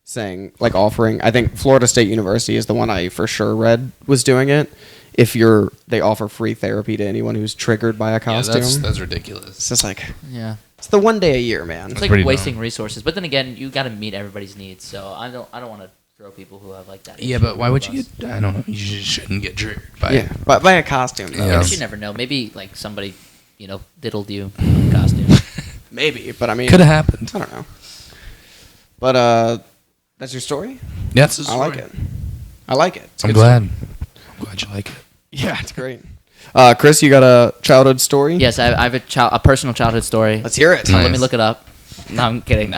saying like offering. I think Florida State University is the one I for sure read was doing it. They offer free therapy to anyone who's triggered by a Yeah. costume. That's ridiculous. It's just like Yeah. it's the one day a year, man. It's like pretty wasting resources. But then again, you got to meet everybody's needs. So I don't want to throw people who have like that. Yeah, issue but why would under you the get? I don't know. You just shouldn't get triggered by. Yeah, by a costume. Though. bus. Yeah. But you never know. Maybe like somebody, diddled you in costume. Maybe, but I mean, Could have happened. I don't know. But that's your story. Yeah, it's a I like story. it. I like it. It's a I'm good glad. I'm glad you like it. Yeah, it's great. Chris, you got a childhood story? Yes, I have a personal childhood story. Let's hear it. Let me Nice. look it up. No, I'm kidding.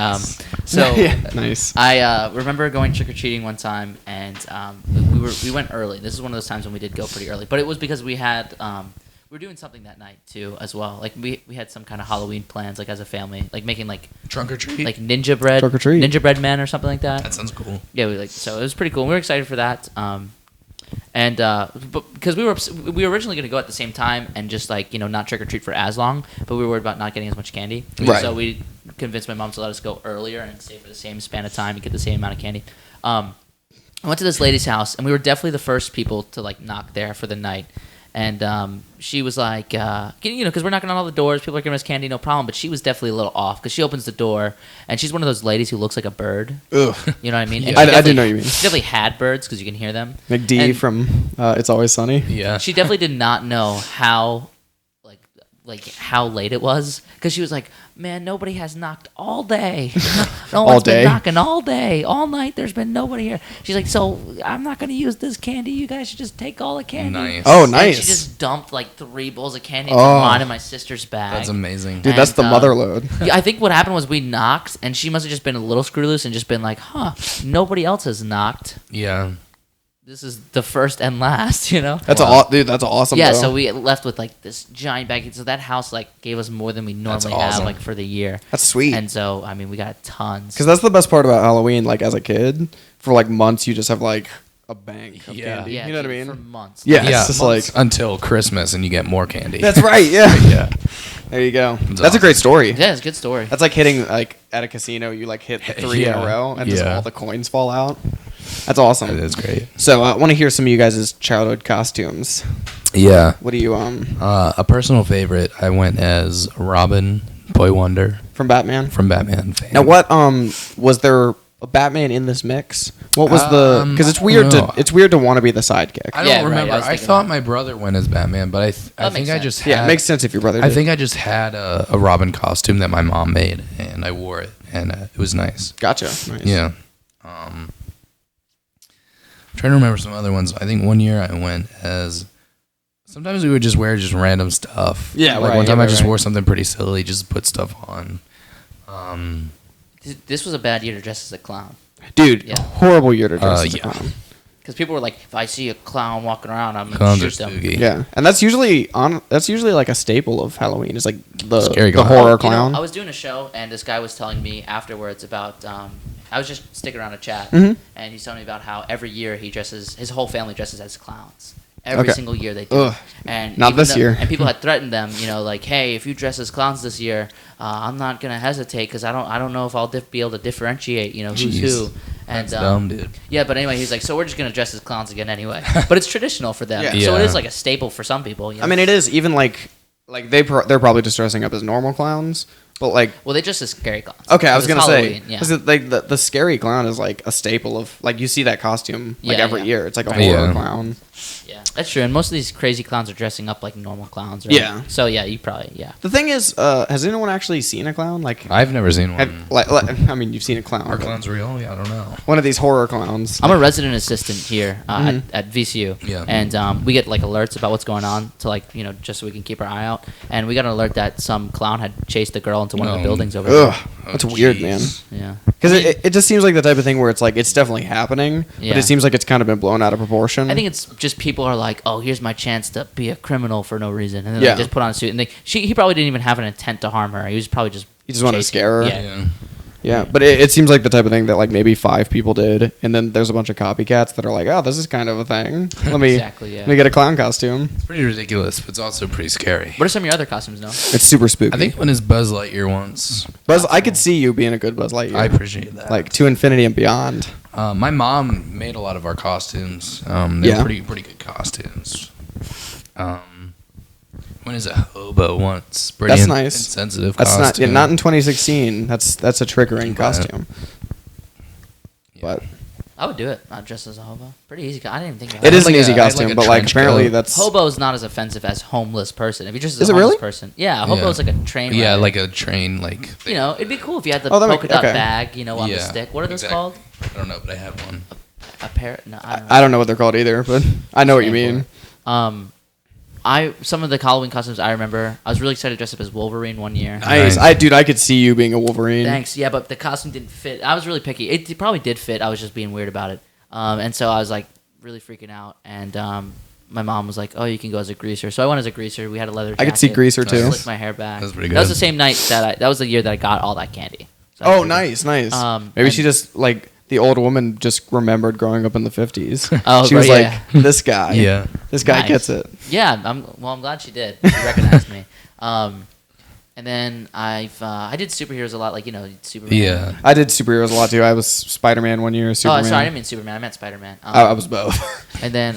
So yeah, nice. I remember going trick or treating one time, and we went early. This is one of those times when we did go pretty early, but it was because we had we were doing something that night too as well. Like we had some kind of Halloween plans, like as a family, like making like Trunk or treat. ninja bread, Trick or treat. ninja bread men or something like that. That sounds cool. Yeah, so it was pretty cool. We were excited for that. But because we were originally going to go at the same time and just not trick or treat for as long, but we were worried about not getting as much candy. Right. So we convinced my mom to let us go earlier and stay for the same span of time and get the same amount of candy. I went to this lady's house, and we were definitely the first people to like knock there for the night. And she was like, because we're knocking on all the doors, people are giving us candy, no problem. But she was definitely a little off because she opens the door, and she's one of those ladies who looks like a bird. Ugh. You know what I mean? Yeah. And I do know what you mean. She definitely had birds because you can hear them. McD And from It's Always Sunny. Yeah. She definitely did not know how, like how late it was because she was like, "Man, nobody has knocked all day. No All one's day? been knocking all day, all night. There's been nobody here." She's like, "So I'm not gonna use this candy. You guys should just take all the candy." Nice. Oh, And nice. she just dumped like 3 bowls of candy into Oh. mine and my sister's bag. That's amazing. Dude, that's the And, mother load. Yeah, I think what happened was we knocked, and she must have just been a little screw loose and just been like, nobody else has knocked. Yeah. This is the first and last, you know? That's dude. That's awesome. Yeah, though. so we left with like this giant bag. So that house like gave us more than we normally have awesome. like for the year. That's sweet. And so I mean we got tons. Because that's the best part about Halloween. Like as a kid, for like months, you just have like a bank of Yeah. candy. Yeah, you know what I dude, mean? for months. Yeah, Yeah. it's just like until Christmas and you get more candy. that's right. Yeah, Yeah. there you go. That's awesome. a great story. Yeah, it's a good story. That's like hitting like at a casino. You like hit the 3 in a Yeah. row, and just Yeah. all the coins fall out. That's awesome. That's great. So I want to hear some of you guys' childhood costumes. Yeah. What do you A personal favorite, I went as Robin, Boy Wonder from Batman? from Batman fame. Now what was there a Batman in this mix? What was the because it's I weird don't know. to want to be the sidekick. I Yeah, don't right, remember. I was I thinking thought that. my brother went as Batman, but I That think makes I sense. just had, Yeah, it makes sense if your brother I did. think I just had a Robin costume that my mom made, and I wore it, and it was nice. Gotcha. Nice. Yeah. I'm trying to remember some other ones. I think one year I went as. Sometimes we would just wear just random stuff. Yeah, like right, one time yeah, I just right. wore something pretty silly, just put stuff on. This was a bad year to dress as a clown. Dude, Yeah. horrible year to dress as a yeah. clown. Because people were like, if I see a clown walking around, I'm going Clowns to are shoot them. spooky. Yeah, and that's usually like a staple of Halloween. Is like the Scary the clown. horror You know, clown. I was doing a show, and this guy was telling me afterwards about. I was just sticking around to chat, Mhm. and he's telling me about how every year his whole family dresses as clowns. Every Okay. single year they do. Ugh. And Not even this year. And people had threatened them, like, hey, if you dress as clowns this year, I'm not gonna hesitate because I don't know if I'll be able to differentiate, who's Jeez. who. And That's dumb, dude. Yeah, but anyway, he's like, so we're just gonna dress as clowns again anyway. But it's traditional for them, Yeah. so it Yeah. is like a staple for some people. I mean, it is even like they're probably just dressing up as normal clowns, but like. well, they dress as scary clowns. Okay, I was Because gonna it's say, Halloween, yeah. 'cause like the scary clown is like a staple of like you see that costume like Yeah, every yeah. year. It's like a Right. horror Yeah. clown. Yeah, that's true. And most of these crazy clowns are dressing up like normal clowns, right? Yeah. So yeah, you probably The thing is, has anyone actually seen a clown? Like, I've never seen one. I mean, you've seen a clown. Are but clowns real? Yeah, I don't know. one of these horror clowns. I'm a resident assistant here Mhm. at VCU. Yeah. And we get like alerts about what's going on to like just so we can keep our eye out. And we got an alert that some clown had chased a girl into one of the No. buildings over Ugh, Oh, that's weird, jeez. man. there. Yeah. Because it just seems like the type of thing where it's like it's definitely happening, but Yeah. it seems like it's kind of been blown out of proportion. I think it's just people are like, oh, here's my chance to be a criminal for no reason, and then Yeah. they just put on a suit. And he probably didn't even have an intent to harm her. He was probably just He just wanted to chasing- scare her. Yeah. Yeah. Yeah, but it seems like the type of thing that like maybe 5 people did, and then there's a bunch of copycats that are like, oh, this is kind of a thing. Let me Exactly, yeah. let me get a clown costume. It's pretty ridiculous, but it's also pretty scary. What are some of your other costumes, Noah? It's super spooky. I think when is Buzz Lightyear once. Buzz, I could see you being a good Buzz Lightyear. I appreciate that. like to infinity and beyond. My mom made a lot of our costumes. They're Yeah. pretty good costumes. When is a hobo once? Pretty That's nice. Insensitive That's not costume. not in 2016. That's a triggering Right. costume. Yeah. But I would do it. I'd dress as a hobo. Pretty easy. I didn't even think about it is like an easy a- I had costume, like a but like trench apparently coat. that's Hobo is not as offensive as homeless person. If you just Is a it homeless really? person, yeah, hobo is like a train. Yeah, rider. like a train, like. it'd be cool if you had the Oh, that polka make- dot okay. bag, on the Yeah, stick. What are those exactly. called? I don't know, but I have one. A pair? No, I don't know. I don't know what they're called either, but I know what you mean. Some of the Halloween costumes I remember. I was really excited to dress up as Wolverine one year. Nice. Nice. I could see you being a Wolverine. Thanks. Yeah, but the costume didn't fit. I was really picky. It probably did fit. I was just being weird about it. And so I was like really freaking out. And my mom was like, "Oh, you can go as a greaser." So I went as a greaser. We had a leather jacket. I could see Greaser Nice. too. Slicked my hair back. That's pretty That was good. the same night that was the year that I got all that candy. So I Oh, was pretty- nice. Maybe and- she just like the old woman just remembered growing up in the 50s. Oh, she was right, like, yeah. this guy. Yeah. This guy Nice. gets it. Yeah, I'm glad she did. She recognized me. And then I did superheroes a lot, like Superman. Yeah. I did superheroes a lot too. I was Spider-Man one year. Superman. Oh, sorry, I didn't mean Superman. I meant Spider-Man. I was both. And then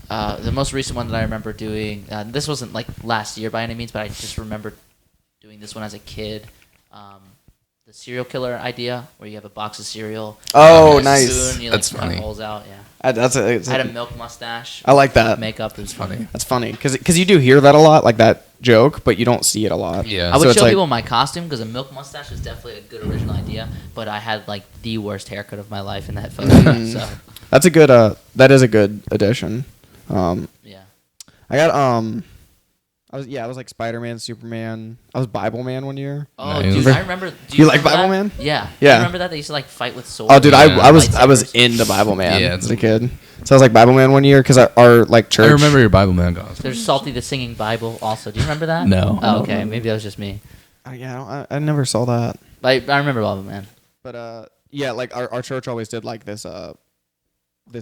the most recent one that I remember doing, this wasn't like last year by any means, but I just remember doing this one as a kid. The serial killer idea, where you have a box of cereal. Oh, and nice. Spoon, you, That's cut funny. holes out. Yeah. I I had a milk mustache. I like that. Makeup. It was funny. That's funny because you do hear that a lot, like that joke, but you don't see it a lot. Yeah. I would So it's show like- people my costume because a milk mustache is definitely a good original idea, but I had like the worst haircut of my life in that photo. So That's a good. That is a good addition. yeah. I got I was like Spider-Man, Superman. I was Bible Man one year. Oh, Nice. dude, I remember. Do You like remember Bible that? Man? Yeah. Yeah. You remember that they used to like fight with swords? Oh, dude, Yeah. I was Lightsabers. into Bible Man Yeah, as a kid. So I was like Bible Man one year because our like church. I remember your Bible Man costume. There's Salty the Singing Bible also. Do you remember that? No. Oh, okay. Maybe that was just me. I never saw that. But I remember Bible Man. But yeah, like our church always did like this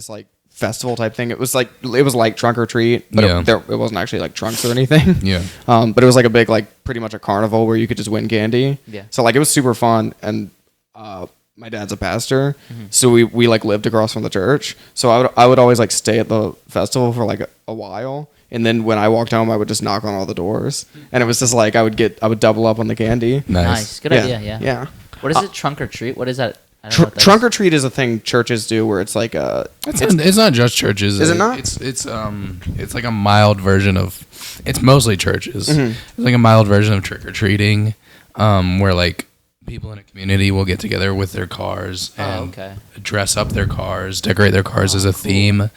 like festival type thing. It was like trunk or treat, but Yeah. it wasn't actually like trunks or anything. Yeah. But it was like a big like pretty much a carnival where you could just win candy. Yeah. So like it was super fun, and my dad's a pastor, Mm-hmm. so we like lived across from the church. So I would always like stay at the festival for like a while. And then when I walked home, I would just knock on all the doors, and it was just like I would double up on the candy. Nice. Good idea. Yeah. Yeah. What is it? Trunk or treat? What is that? I don't know what that Trunk is. or treat is a thing churches do where it's like It's not just churches. Is it not? It's like a mild version of. It's mostly churches. Mm-hmm. It's like a mild version of trick or treating, where like people in a community will get together with their cars and dress up their cars, decorate their cars as a theme.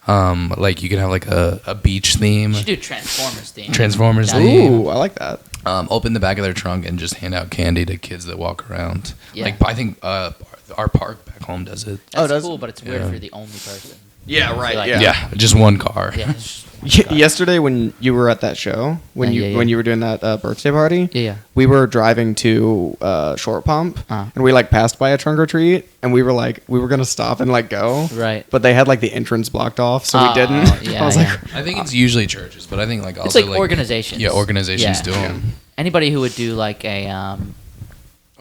Like you can have like a beach theme. You should do Transformers theme. Transformers Yeah. theme. ooh, I like that. Open the back of their trunk and just hand out candy to kids that walk around. Yeah. Like I think our park back home does it. That's does- cool, but it's weird Yeah. if you're the only person. Yeah, right. Like- yeah. Yeah, just one car. Yeah. it's just- Yesterday when you were at that show, when you were doing that birthday party, Yeah. we were driving to Short Pump, Uh-huh. and we like passed by a trunk or treat, and we were gonna stop and like go, Right. but they had like the entrance blocked off, so we Oh, didn't. yeah, I was yeah. like, I think it's usually churches, but I think like It's also like organizations. Yeah, organizations Yeah. do them. Anybody who would do like a A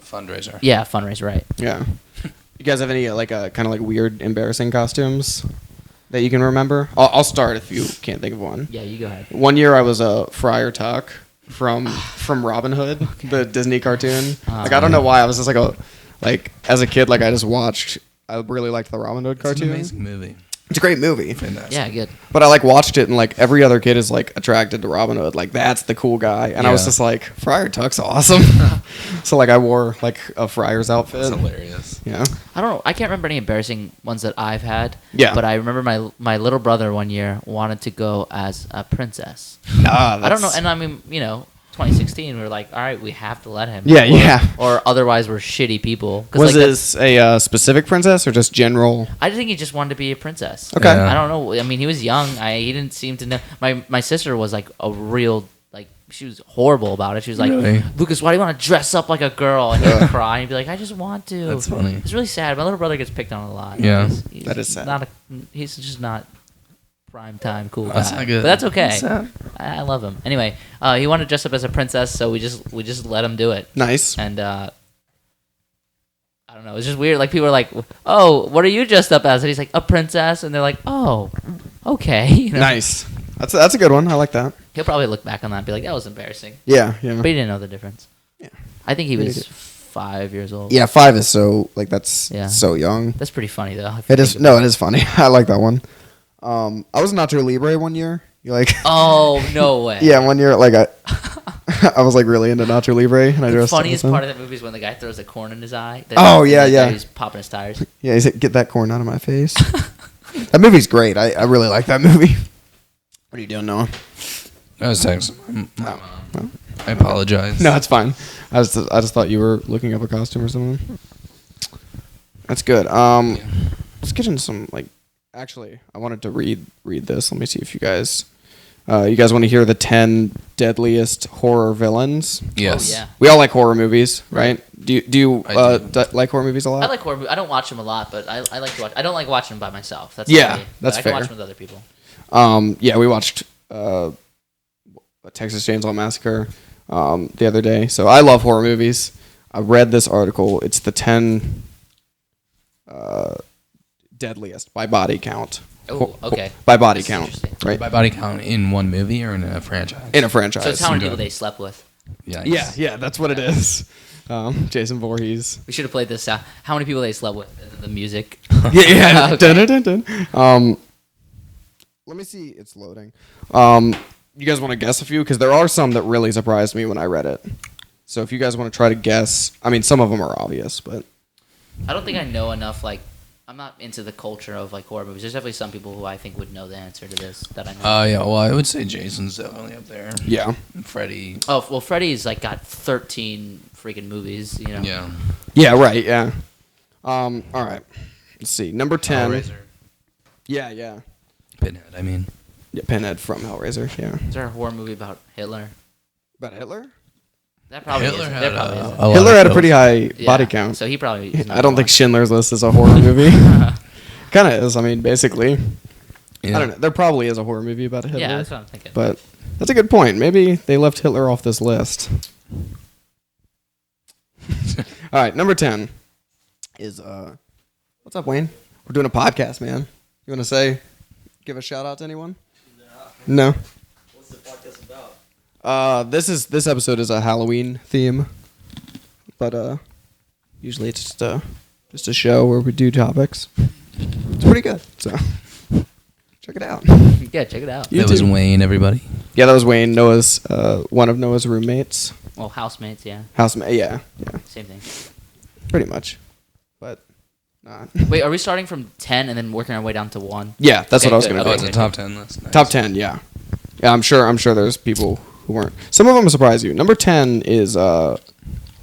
fundraiser. fundraiser, right? yeah. You guys have any like kind of like weird, embarrassing costumes that you can remember? I'll start if you can't think of one. Yeah, you go ahead. One year I was a Friar Tuck from Robin Hood, the Disney cartoon. Like I don't know why I was just like as a kid, like I just watched. I really liked the Robin Hood It's an cartoon. amazing movie. It's a great movie. Fantastic. Yeah, good. But I like watched it and like every other kid is like attracted to Robin Hood. Like that's the cool guy. And I was Yeah. just like, Friar Tuck's awesome. So like I wore like a friar's outfit. It's hilarious. Yeah. I don't know. I can't remember any embarrassing ones that I've had. Yeah. But I remember my little brother one year wanted to go as a princess. Nah, I don't know. And I mean, 2016, we were like, all right, we have to let him. Yeah, or, yeah. Or otherwise, we're shitty people. 'Cause, Was like, this a specific princess or just general? I think he just wanted to be a princess. Okay. Yeah. I don't know. I mean, he was young. He didn't seem to know. My sister was like a real she was horrible about it. She was like, Really? Lucas, why do you want to dress up like a girl? And he'd cry and he'd be like, I just want to. That's funny. It's really sad. My little brother gets picked on a lot. Yeah. He's That is sad. He's just not prime time cool guy. That's not good. But that's okay. That's sad. I love him. Anyway, he wanted to dress up as a princess, so we just let him do it. Nice. And I don't know. It's just weird. Like people are like, "Oh, what are you dressed up as?" And he's like, "A princess." And they're like, "Oh, okay." You know? Nice. That's a good one. I like that. He'll probably look back on that and be like, "That was embarrassing," Yeah, yeah. but he didn't know the difference. Yeah. I think he Yeah, he was did. 5 years old. Yeah, 5 is so like that's Yeah. so young. That's pretty funny though. if you It is think about it is funny. I like that one. I was Nacho Libre one year. You like? Oh no way! Yeah, one year like I was like really into Nacho Libre and I The dressed up funniest as him. part of that movie is when the guy throws a corn in his eye. Oh, yeah, the yeah. guy who's popping his tires. Yeah, he said, "Get that corn out of my face." That movie's great. I really like that movie. What are you doing, Noah? I was texting my mom. I apologize. No, it's fine. I just thought you were looking up a costume or something. That's good. Let's get into some like. Actually, I wanted to read this. Let me see if you guys want to hear the 10 deadliest horror villains. Yes. Oh, yeah. We all like horror movies, right? Do you I do. like horror movies a lot? I like horror movies. I don't watch them a lot, but I like to watch. I don't like watching them by myself. That's Yeah, me. that's but I can fair. watch them with other people. Yeah, we watched Texas Chainsaw Massacre. the other day. So I love horror movies. I read this article. It's the 10 deadliest by body count. Oh, okay. By body That's count, interesting. right? By body count in one movie or in a franchise? In a franchise. So it's how many people they slept with. Yeah, that's what it is. Jason Voorhees. We should have played this. How many people they slept with? The music. Yeah. Okay. Dun, dun, dun. Let me see. It's loading. You guys want to guess a few? Because there are some that really surprised me when I read it. So if you guys want to try to guess, I mean, some of them are obvious, but I don't think I know enough. Like, I'm not into the culture of like horror movies. There's definitely some people who I think would know the answer to this that I know. Yeah. Well, I would say Jason's definitely up there. yeah. And Freddy. Oh well, Freddy's like got 13 freaking movies. You know. Yeah. Yeah, right, yeah. All right. Let's see. Number 10. Hellraiser. Yeah. Pinhead. I mean. Yeah, Pinhead from Hellraiser, yeah. Is there a horror movie about Hitler? About Hitler? That probably Hitler isn't. had There probably a isn't. lot Hitler of had a kills. pretty high Yeah, body count. So he probably. Is not I don't think Schindler's List is a horror movie. Kind of is, I mean, basically. Yeah. I don't know. There probably is a horror movie about Hitler. Yeah, that's what I'm thinking. But that's a good point. Maybe they left Hitler off this list. All right, number 10 is what's up, Wayne? We're doing a podcast, man. You want to give a shout out to anyone? No. What's the podcast about? This episode is a Halloween theme, but usually it's just a show where we do topics. It's pretty good. So check it out. Yeah, check it out. That was Wayne, everybody. Yeah, that was Wayne. Noah's one of Noah's roommates. Well, housemates, yeah, Housemate. Yeah, same thing. pretty much. But not. Wait, are we starting from 10 and then working our way down to 1? Yeah, that's Okay, what I was good. gonna Oh, do. it's a top 10 list. Nice. Top 10. Yeah, I'm sure there's people who weren't. Some of them surprise you. Number 10 is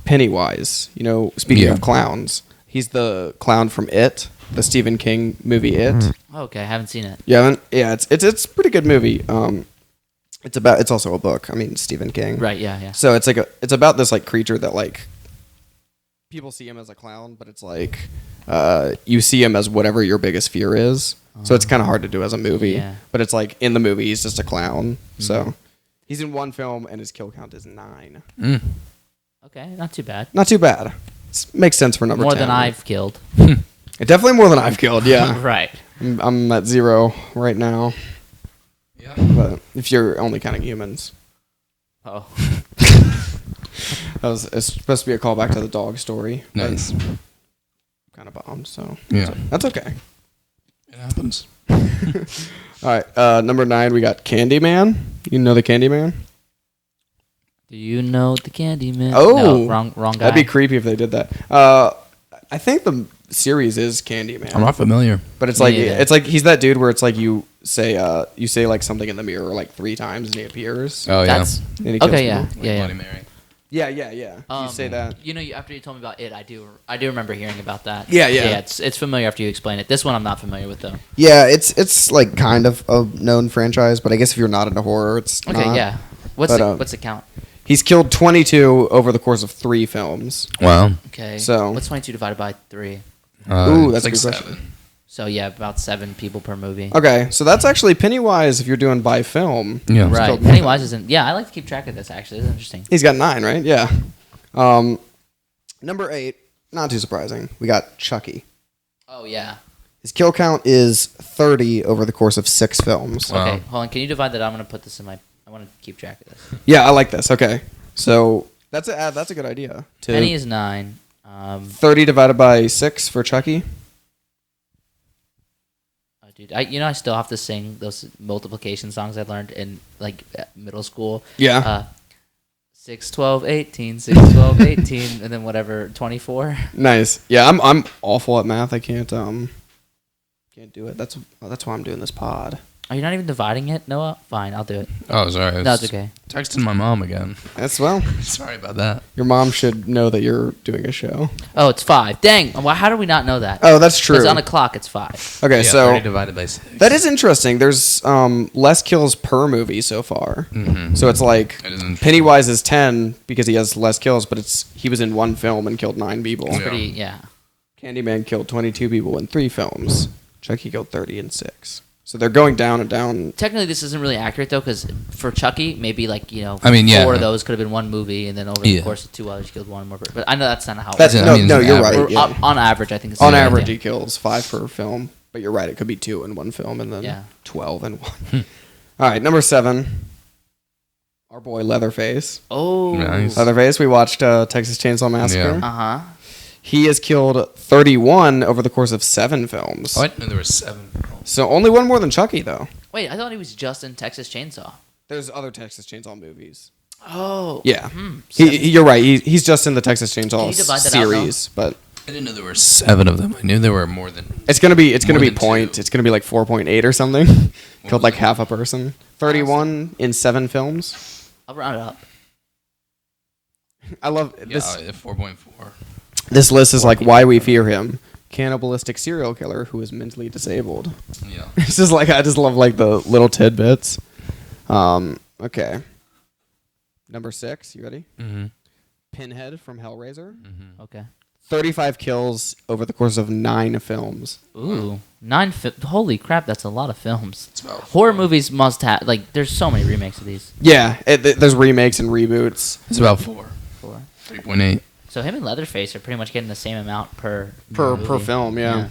Pennywise. You know, speaking of clowns, he's the clown from It, the Stephen King movie It. Okay, I haven't seen it. You haven't? Yeah, it's a pretty good movie. It's also a book. I mean, Stephen King. Right, yeah. So it's about this like creature that like people see him as a clown, but it's like you see him as whatever your biggest fear is. So it's kind of hard to do as a movie. Yeah. But it's like in the movie he's just a clown. So he's in one film and his kill count is 9. Mm. Okay, not too bad. Not too bad. Makes sense for number More 10. than I've killed. Definitely more than I've killed. Yeah. Right. I'm at 0 right now. Yeah. But if you're only counting humans. Oh. It's supposed to be a callback to the dog story. but Nice. Kind of bombed, so Yeah. that's okay. It happens. All right, number 9, we got Candyman. You know the Candyman? Do you know the Candyman? Oh. No, wrong guy. That'd be creepy if they did that. I think the series is Candyman. I'm not familiar. But it's Me like neither. he's that dude where it's like you say like something in the mirror like 3 times and he appears. Oh, yeah. That's And he kills okay. Yeah, people. yeah. Bloody Mary. Yeah. You say that. You know, after you told me about it, I do remember hearing about that. Yeah. Yeah, it's familiar after you explain it. This one I'm not familiar with though. Yeah, it's like kind of a known franchise, but I guess if you're not into horror, it's Okay, not. yeah. What's the count? He's killed 22 over the course of 3 films. Wow. Okay. So- what's 22 divided by 3? Ooh, that's it's a like good question. 7. So yeah, about 7 people per movie. Okay, so that's actually Pennywise if you're doing by film. Yeah. It's Right. called- Pennywise isn't. Yeah, I like to keep track of this. Actually, it's interesting. He's got 9, right? Yeah. Number 8, not too surprising. We got Chucky. Oh yeah. His kill count is 30 over the course of 6 films. Wow. Okay, hold on. Can you divide that? I'm gonna put this in my. I want to keep track of this. Yeah, I like this. Okay, so that's a good idea. Penny is 9. 30 divided by 6 for Chucky. Oh, dude, I still have to sing those multiplication songs I learned in like middle school. Yeah. 6, 12, 18, 6, 12, 18, and then whatever 24. Nice. Yeah, I'm awful at math. I can't do it. That's why I'm doing this pod. Are you not even dividing it, Noah? Fine, I'll do it. Oh, sorry. I No, was it's okay. texting my mom again. That's Sorry about that. your mom should know that you're doing a show. Oh, it's 5. Dang. Well, how do we not know that? Oh, that's true. Because on the clock, it's 5. Okay, Yeah, so 30 divided by 6. that is interesting. There's less kills per movie so far. Mhm. So it's like It is interesting. Pennywise is 10 because he has less kills, but he was in 1 film and killed 9 people. Yeah. Pretty, yeah. Candyman killed 22 people in 3 films. Chucky killed 30 in 6. So they're going down and down. Technically, this isn't really accurate though, because for Chucky, maybe like I mean, yeah. 4 of those could have been one movie, and then over the course of 2 others, killed one more. But I know that's not how. That's, it no, works. no, you're average. right. Yeah. On average, I think it's On the average, idea. he kills 5 per film. But you're right. It could be 2 in one film, and then 12 in one. All right, number 7. Our boy Leatherface. Oh, nice. Leatherface. We watched Texas Chainsaw Massacre. Uh huh. He has killed 31 over the course of 7 films. Oh, I didn't know there were 7 films. So only one more than Chucky, though. Wait, I thought he was just in Texas Chainsaw. There's other Texas Chainsaw movies. Oh, Yeah, you're right. He's just in the Texas Can Chainsaw you divide that out, series, but I didn't know there were 7 of them. I knew there were more than. it's gonna be More be than point. 2. It's gonna be like 4.8 or something. Killed was like it? half a person. 31 in 7 films. I'll round it up. I love Yeah, this. 4.4. This list is like why we fear him. Cannibalistic serial killer who is mentally disabled. Yeah. It's just like I just love like the little tidbits. Okay. Number 6. You ready? Mm-hmm. Pinhead from Hellraiser. Okay. 35 kills over the course of 9 films. Ooh, 9. Holy crap, that's a lot of films. It's about Horror movies must have there's so many remakes of these. Yeah, there's remakes and reboots. It's about 4. 4. 3.8. So him and Leatherface are pretty much getting the same amount per Per film. Yeah.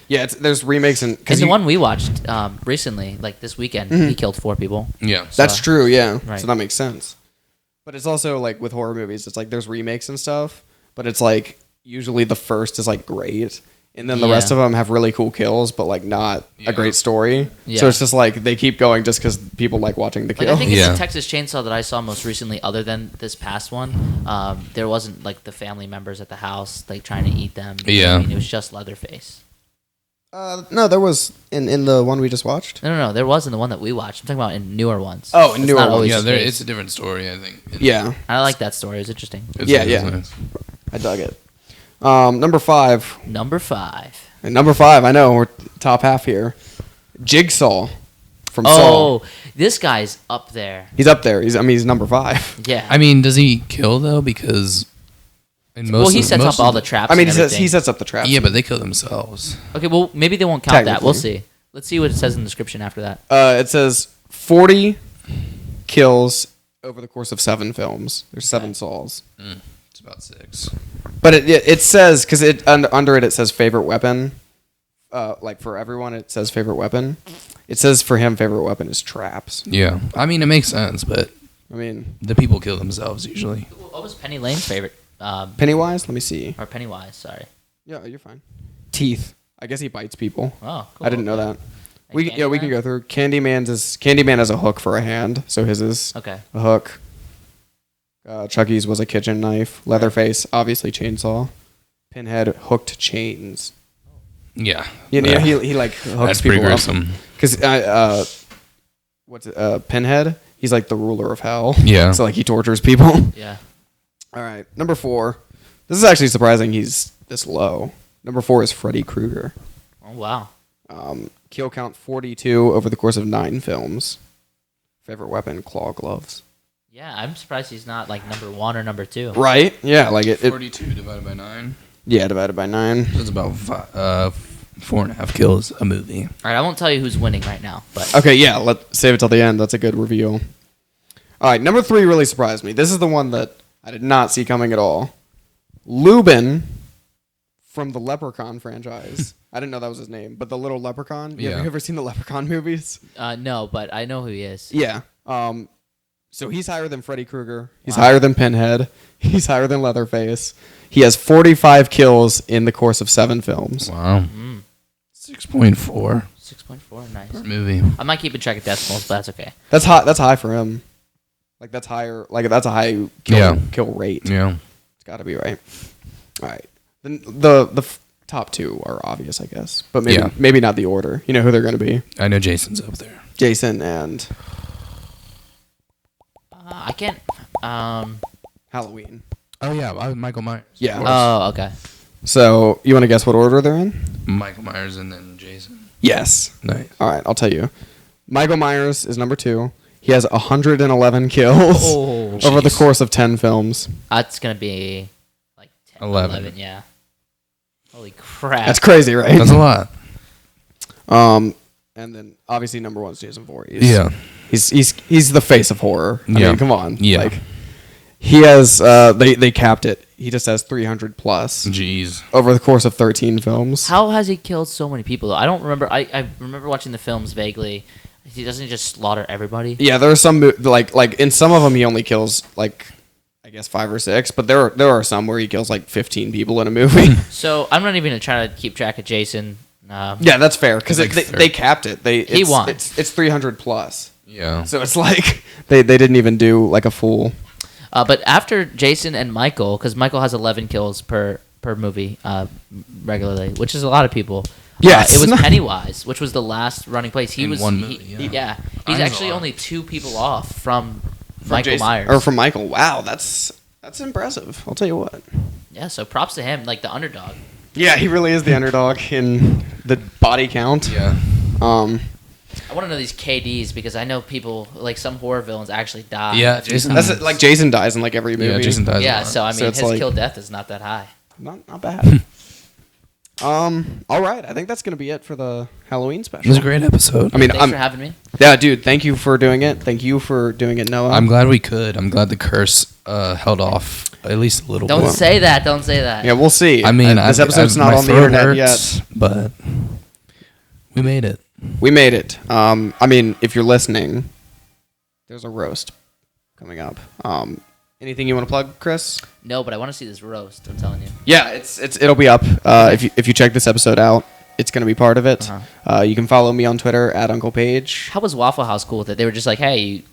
Yeah, there's remakes and And the one we watched recently, like this weekend, he killed 4 people. Yeah. that's true. Yeah, Right. so that makes sense. But it's also like with horror movies, it's like there's remakes and stuff, but it's like usually the first is like great, and then the rest of them have really cool kills, but like not a great story. Yeah. So it's just like they keep going just because people like watching the Like kill. I think it's Yeah. the Texas Chainsaw that I saw most recently, other than this past one. There wasn't like the family members at the house like trying to eat them. Yeah. I mean, it was just Leatherface. No, there was in the one we just watched. No. There was in the one that we watched. I'm talking about in newer ones. Oh, in It's newer not ones. always Yeah, the case. it's a different story, I think. Yeah, I like that story. It was interesting. Yeah. Nice. I dug it. Number 5. Number 5. And number 5, I know we're top half here. Jigsaw from Saw. Oh, this guy's up there. He's up there. He's number 5. Yeah. I mean, does he kill though? Because in most well, he of- sets most up all of the traps. I mean, and he everything. sets up the traps. Yeah, but they kill themselves. Okay, well, maybe they won't count that. We'll Technically. see. Let's see what it says in the description after that. It says 40 kills over the course of 7 films. There's 7 Saws. It's about 6. But it says, because under it says favorite weapon. Like for everyone, it says favorite weapon. It says for him, favorite weapon is traps. Yeah, I mean it makes sense, but I mean, the people kill themselves usually. What was Penny Lane's favorite? Pennywise? Let me see. Or Pennywise, sorry. Yeah, you're fine. Teeth. I guess he bites people. Oh, cool. I didn't know that. And We can Candyman? go through. Candyman has a hook for a hand, so his is Okay. a hook. Chucky's was a kitchen knife. Leatherface, obviously chainsaw. Pinhead, hooked chains. Yeah, You know, he like hooks that's pretty people up. gruesome. Because what's it? Pinhead? He's like the ruler of hell. Yeah. So like he tortures people. Yeah. All right, number 4. This is actually surprising. He's this low. Number 4 is Freddy Krueger. Oh, wow. Kill count 42 over the course of 9 films. Favorite weapon, claw gloves. Yeah, I'm surprised he's not like number 1 or number 2. Right? Yeah, like it 42 divided by 9. yeah, divided by 9. That's about 4.5 kills a movie. All right, I won't tell you who's winning right now, but Okay, yeah, let's save it till the end. That's a good reveal. All right, number 3 really surprised me. This is the one that I did not see coming at all. Lubin from the Leprechaun franchise. I didn't know that was his name, but the little leprechaun. Yeah. Have you ever seen the Leprechaun movies? no, but I know who he is. Yeah. So he's higher than Freddy Krueger. He's higher than Pinhead. He's higher than Leatherface. He has 45 kills in the course of 7 films. Wow. 6.4 6.4, nice. per movie. I'm not keeping track of decimals, but that's okay. That's high. That's high for him. Like that's higher. Like that's a high kill rate. Yeah. It's got to be right. All right. Then the top 2 are obvious, I guess, but maybe not the order. You know who they're going to be? I know Jason's up there. Jason and I can't. Halloween. Oh yeah, Michael Myers. Yeah. Oh, okay. So you want to guess what order they're in? Michael Myers and then Jason. Yes. Nice. All right, I'll tell you. Michael Myers is number 2. He has 111 kills Oh, over the jeez. course of 10 films. That's gonna be like 10, 11. Yeah. Holy crap. That's crazy, right? That's a lot. And And then obviously number 1 is Jason Voorhees. Yeah. He's the face of horror. I Yeah. mean, come on. Yeah. Like, he has they capped it. He just has 300 plus Jeez. over the course of 13 films. How has he killed so many people? Though? I don't remember. I remember watching the films vaguely. He doesn't just slaughter everybody. Yeah, there are some like in some of them he only kills like I guess 5 or 6, but there are some where he kills like 15 people in a movie. So I'm not even gonna try to keep track of Jason. Yeah, that's fair because Like they capped it. He won. It's 300 plus. Yeah. So it's like they didn't even do like a full. But after Jason and Michael, because Michael has 11 kills per movie regularly, which is a lot of people. Yes. It was Pennywise, which was the last running place. He In was one movie, He's That actually is a lot. only 2 people off from Michael Jason, Myers. or from Michael. Wow, that's impressive. I'll tell you what. Yeah, so props to him, like the underdog. Yeah, he really is the underdog in the body count. Yeah. I want to know these KDs because I know people like some horror villains actually die. Yeah, Jason. That's it, like Jason dies in like every movie. Yeah, Jason dies. a Yeah, lot. so I mean, So it's his like- kill death is not that high. Not bad. All right, I think that's gonna be it for the Halloween It special. was a great episode. I mean, Thanks for having me. yeah, dude. Thank you for doing it. Thank you for doing it, Noah. I'm glad we could. I'm glad the curse held off at least a little Don't bit. say that. Don't say that. Yeah, we'll see. I mean, this episode's not my on the throat internet hurts, yet. but we made it. We made it. I mean, if you're listening, there's a roast coming up. Anything you want to plug, Chris? No, but I want to see this roast. I'm telling you. Yeah, it'll be up. If you check this episode out, it's gonna be part of it. Uh-huh. You can follow me on Twitter at Uncle Paige. How was Waffle House cool with it? They were just like, hey,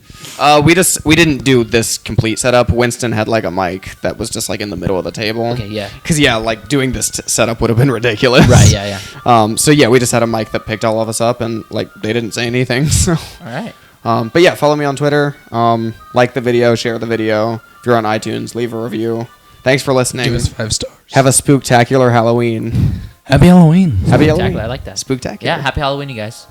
We didn't do this complete setup. Winston had like a mic that was just like in the middle of the table. okay, yeah. Because like doing this setup would have been ridiculous. Right, yeah. So yeah, we just had a mic that picked all of us up, and like they didn't say anything. So. All right. But yeah, follow me on Twitter. Like the video, share the video. If you're on iTunes, leave a review. Thanks for listening. Give us 5 stars. Have a spooktacular Halloween. Happy Halloween. Happy Spooktacular, Halloween. I like that. Spooktacular. Yeah, happy Halloween, you guys.